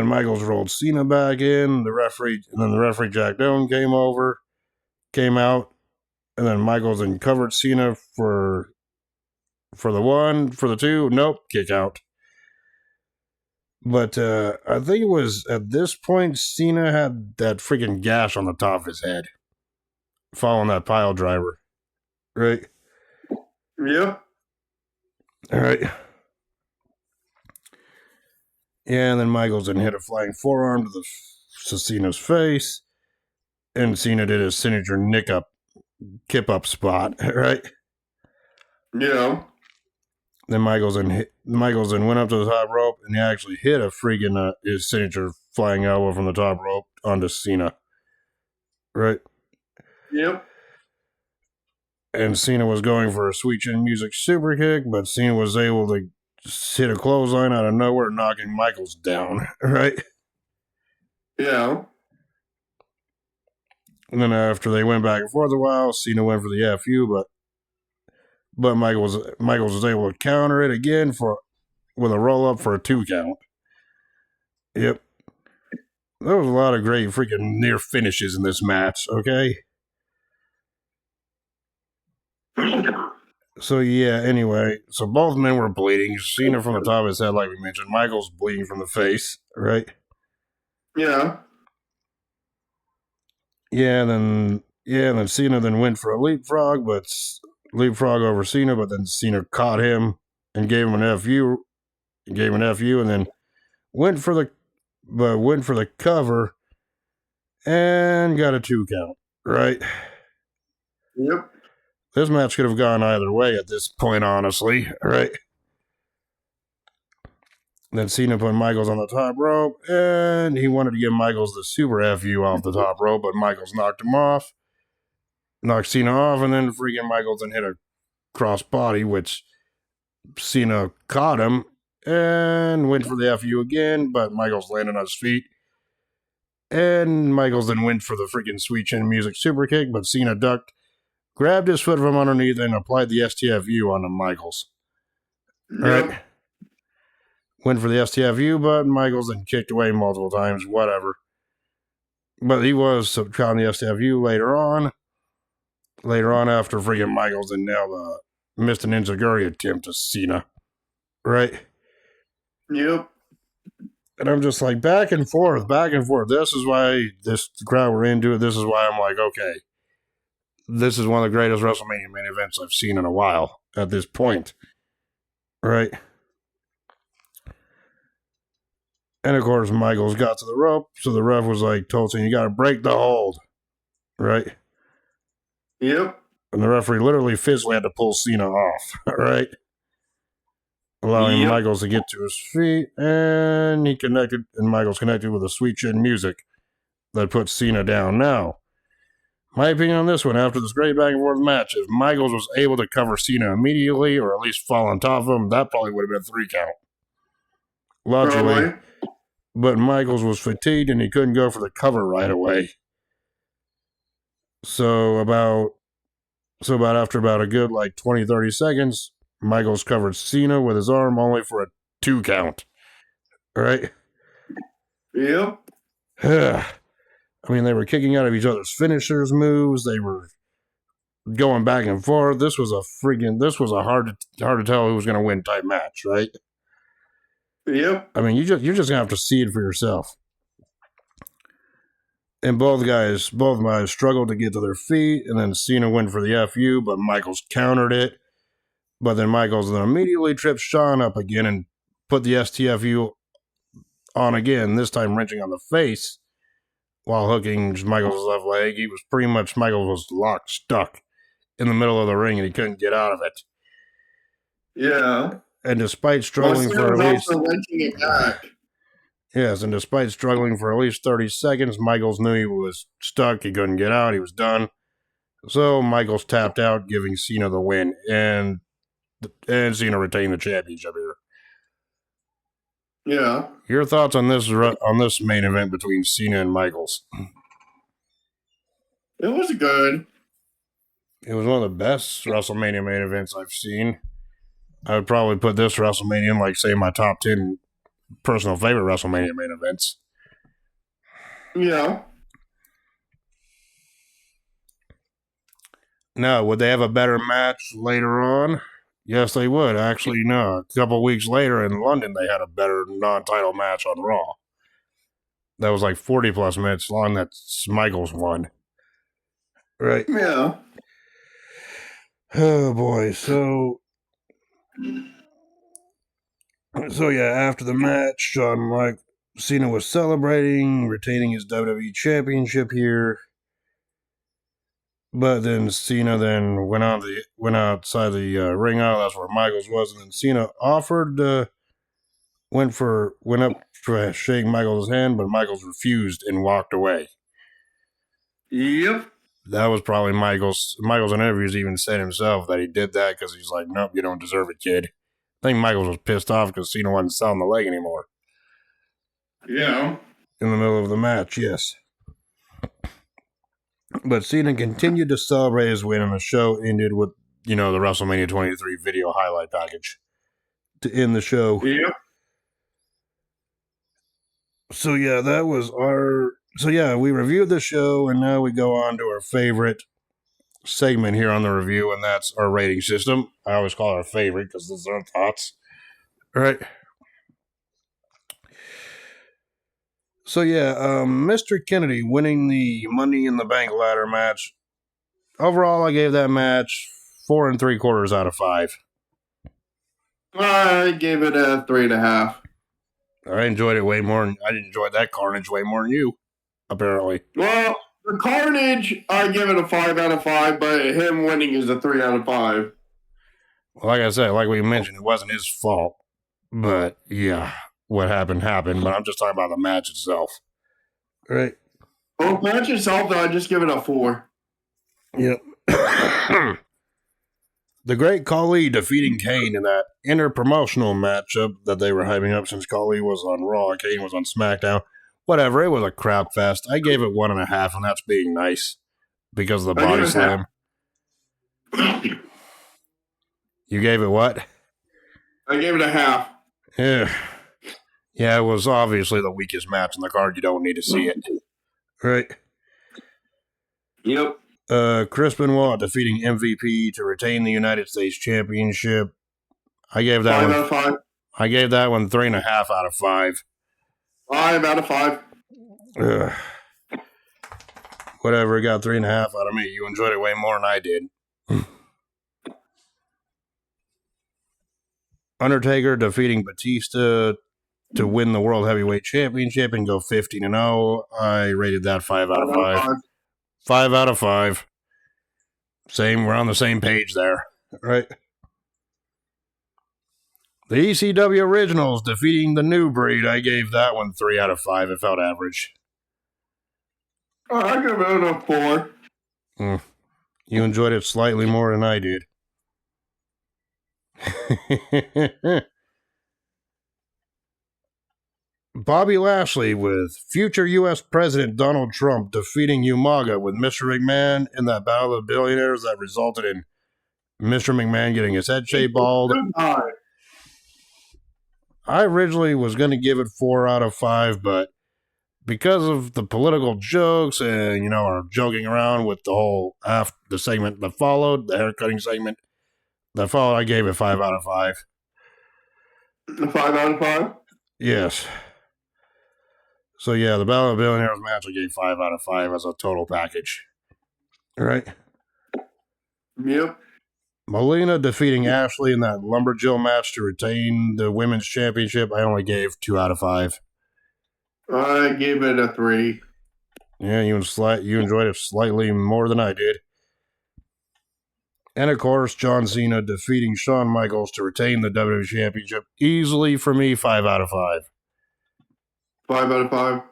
S1: Michaels rolled Cena back in. The referee Jack Doan came out, and then Michaels then covered Cena for the 1, for the 2. Nope, kick out. But I think it was at this point Cena had that freaking gash on the top of his head, following that pile driver, right?
S2: Yep.
S1: All right. Yeah, and then Michaels then hit a flying forearm to Cena's face, and Cena did his signature kip up spot, right?
S2: Yeah.
S1: Then Michaels then went up to the top rope, and he actually hit a freaking his signature flying elbow from the top rope onto Cena, right?
S2: Yep.
S1: And Cena was going for a Sweet Chin Music super kick, but Cena was able to hit a clothesline out of nowhere, knocking Michaels down, right?
S2: Yeah.
S1: And then after they went back and forth a while, Cena went for the FU, but Michaels was able to counter it again with a roll up for a 2 count. Yep. There was a lot of great freaking near finishes in this match, okay? So yeah, anyway, so both men were bleeding. Cena from the top of his head, like we mentioned. Michaels bleeding from the face, right?
S2: Yeah.
S1: Yeah, and then Cena then went for a leapfrog over Cena, but then Cena caught him and gave him an FU, and then went for the cover and got a 2 count, right?
S2: Yep.
S1: This match could have gone either way at this point, honestly, right? Then Cena put Michaels on the top rope, and he wanted to give Michaels the super FU off the top rope, but Michaels knocked Cena off, and then freaking Michaels then hit a cross body, which Cena caught him and went for the FU again, but Michaels landed on his feet. And Michaels then went for the freaking Sweet Chin Music super kick, but Cena ducked, grabbed his foot from underneath, and applied the STFU onto Michaels.
S2: Yep.
S1: All right. Went for the STFU, but Michaels then kicked away multiple times, whatever. But he was caught in the STFU later on after freaking Michaels then nailed missed an Enziguri attempt to Cena. Right?
S2: Yep.
S1: And I'm just like, back and forth. This is why the crowd were into it. This is why I'm like, okay, this is one of the greatest WrestleMania main events I've seen in a while at this point. Right? And of course, Michaels got to the rope, so the ref was like, told him, you got to break the hold. Right?
S2: Yep.
S1: And the referee literally physically had to pull Cena off. Right? Allowing Michaels to get to his feet, and Michaels connected with a Sweet Chin Music that put Cena down. Now, My opinion on this one, after this great back and forth match, if Michaels was able to cover Cena immediately or at least fall on top of him, that probably would have been a 3 count. Logically.
S2: Probably.
S1: But Michaels was fatigued and he couldn't go for the cover right away. So about after about a good 20, 30 seconds, Michaels covered Cena with his arm only for a 2 count. All right?
S2: Yep.
S1: I mean, they were kicking out of each other's finishers moves. They were going back and forth. This was a hard to tell who was going to win type match, right?
S2: Yep.
S1: I mean, you're just going to have to see it for yourself. And both guys struggled to get to their feet, and then Cena went for the FU, but Michaels countered it. But then Michaels then immediately tripped Shawn up again and put the STFU on again, this time wrenching on the face while hooking Michaels' left leg. Michaels was locked, stuck in the middle of the ring, and he couldn't get out of it.
S2: Yeah.
S1: And despite struggling for at least...
S2: wrenching it back.
S1: Yes, and despite struggling for at least 30 seconds, Michaels knew he was stuck. He couldn't get out. He was done. So Michaels tapped out, giving Cena the win, and Cena retained the championship here.
S2: Yeah.
S1: Your thoughts on this main event between Cena and Michaels?
S2: It was good.
S1: It was one of the best WrestleMania main events I've seen. I would probably put this WrestleMania in, say, my top 10 personal favorite WrestleMania main events.
S2: Yeah.
S1: Now, would they have a better match later on? Yes, they would. Actually, no. A couple weeks later in London, they had a better non-title match on Raw. That was 40-plus minutes long that Michaels won. Right?
S2: Yeah.
S1: Oh, boy. So yeah, after the match, Cena was celebrating, retaining his WWE Championship here. But then Cena went outside the ring aisle. That's where Michaels was, and then Cena went up to shake Michaels' hand, but Michaels refused and walked away.
S2: Yep.
S1: That was probably Michaels. Michaels in interviews even said himself that he did that because he's like, nope, you don't deserve it, kid. I think Michaels was pissed off because Cena wasn't selling the leg anymore.
S2: Yeah.
S1: In the middle of the match, yes. But Cena continued to celebrate his win, and the show ended with, the WrestleMania 23 video highlight package to end the show.
S2: Yep.
S1: So yeah, that was we reviewed the show, and now we go on to our favorite segment here on the review, and that's our rating system. I always call it our favorite because this is our thoughts. All right. So yeah, Mr. Kennedy winning the Money in the Bank ladder match. Overall, I gave that match 4 3/4 out of 5.
S2: I gave it a 3.5.
S1: I enjoyed it way more. I enjoyed that Carnage way more than you, apparently.
S2: Well, the Carnage, I give it a 5 out of 5, but him winning is a 3 out of 5.
S1: Well, like I said, like we mentioned, it wasn't his fault. But yeah, what happened. But I'm just talking about the match itself. Right?
S2: Well, the match itself, though, I just give it a 4.
S1: Yep. The Great Khali defeating Kane in that interpromotional matchup that they were hyping up since Khali was on Raw, Kane was on SmackDown. Whatever, it was a crap fest. I gave it 1.5, and that's being nice because of the body slam. You gave it what?
S2: I gave it a half.
S1: Yeah. Yeah, it was obviously the weakest match in the card. You don't need to see it. Right?
S2: Yep.
S1: Chris Benoit defeating MVP to retain the United States Championship. I gave that
S2: 5 out of 5.
S1: I gave that one 3.5 out of 5.
S2: 5 out of 5.
S1: Whatever, it got 3.5 out of me. You enjoyed it way more than I did. Undertaker defeating Batista to win the World Heavyweight Championship and go 15-0. I rated that 5 out of 5. 5 out of 5. Same, we're on the same page there. Right? The ECW Originals defeating the New Breed. I gave that one 3 out of 5. It felt average.
S2: I give it a 4.
S1: You enjoyed it slightly more than I did. Bobby Lashley with future U.S. President Donald Trump defeating Umaga with Mr. McMahon in that battle of the billionaires that resulted in Mr. McMahon getting his head shaved bald. I originally was going to give it 4 out of 5, but because of the political jokes and, our joking around with the whole the segment that followed, the haircutting segment that followed, I gave it 5 out of 5.
S2: 5 out of 5?
S1: Yes. So, yeah, the Battle of the Billionaires match, I gave 5 out of 5 as a total package. All right?
S2: Yep.
S1: Melina defeating Ashley in that Lumberjill match to retain the women's championship, I only gave 2 out of 5.
S2: I gave it a 3.
S1: Yeah, you enjoyed it slightly more than I did. And of course, John Cena defeating Shawn Micheals to retain the WWE Championship. Easily for me, 5 out of 5.
S2: 5 out of 5?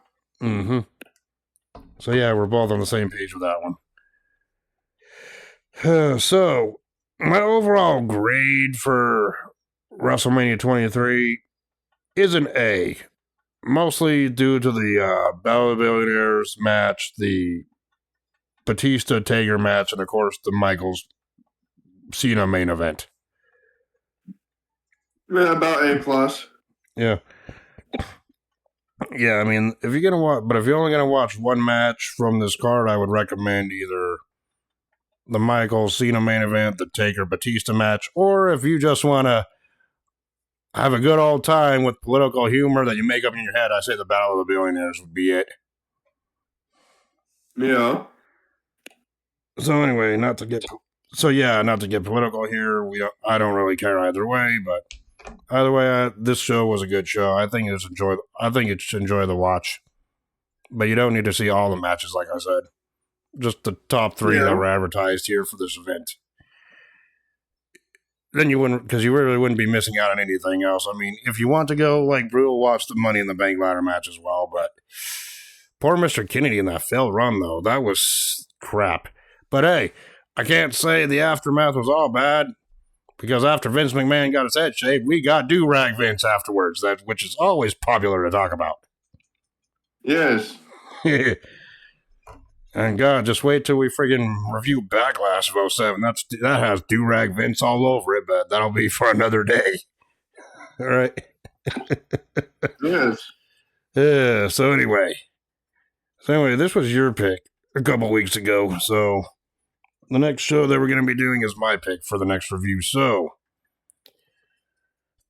S1: Mm-hmm. So yeah, we're both on the same page with that one. So, my overall grade for WrestleMania 23 is an A. Mostly due to the Battle of the Billionaires match, the Batista Taker match, and of course the Michaels Cena main event.
S2: Yeah, about A+.
S1: Yeah. Yeah, I mean, if you're only gonna watch one match from this card, I would recommend either the Michaels Cena main event, the Taker Batista match, or if you just want to have a good old time with political humor that you make up in your head, I say the Battle of the Billionaires would be it.
S2: Yeah.
S1: So anyway, not to get political here. I don't really care either way, but either way, this show was a good show. I think it's enjoy the watch, but you don't need to see all the matches, like I said. Just the top 3 that were advertised here for this event. Then you really wouldn't be missing out on anything else. I mean, if you want to go like brutal, watch the Money in the Bank ladder match as well. But poor Mr. Kennedy in that failed run, though, that was crap. But hey, I can't say the aftermath was all bad, because after Vince McMahon got his head shaved, we got do-rag Vince afterwards, which is always popular to talk about.
S2: Yes.
S1: And God, just wait till we friggin' review Backlash of 07. That has do-rag Vince all over it, but that'll be for another day. All right.
S2: Yes.
S1: Yeah. So anyway, this was your pick a couple weeks ago. So the next show that we're going to be doing is my pick for the next review. So,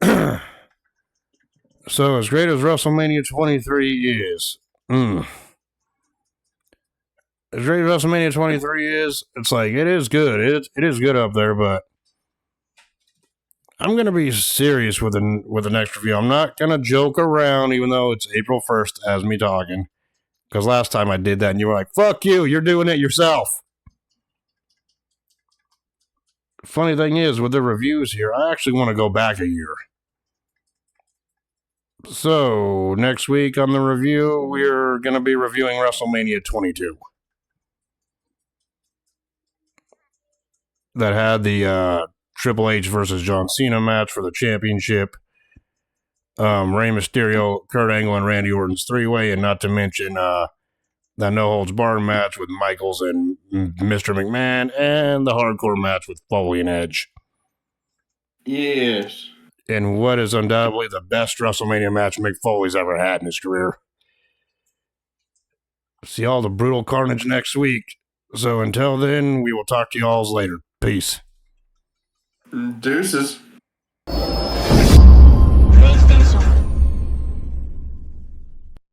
S1: as great as WrestleMania 23 is, as great as WrestleMania 23 is, it's like, it is good. It is good up there, but I'm going to be serious with the next review. I'm not going to joke around, even though it's April 1st as me talking. Because last time I did that and you were like, fuck you, you're doing it yourself. Funny thing is, with the reviews here, I actually want to go back a year. So, next week on the review, we're going to be reviewing WrestleMania 22. That had the Triple H versus John Cena match for the championship. Rey Mysterio, Kurt Angle, and Randy Orton's 3-way, and not to mention that no-holds-barred match with Michaels and Mr. McMahon, and the hardcore match with Foley and Edge.
S2: Yes.
S1: And what is undoubtedly the best WrestleMania match Mick Foley's ever had in his career. See all the brutal carnage next week. So until then, we will talk to you all later. Peace.
S2: Deuces.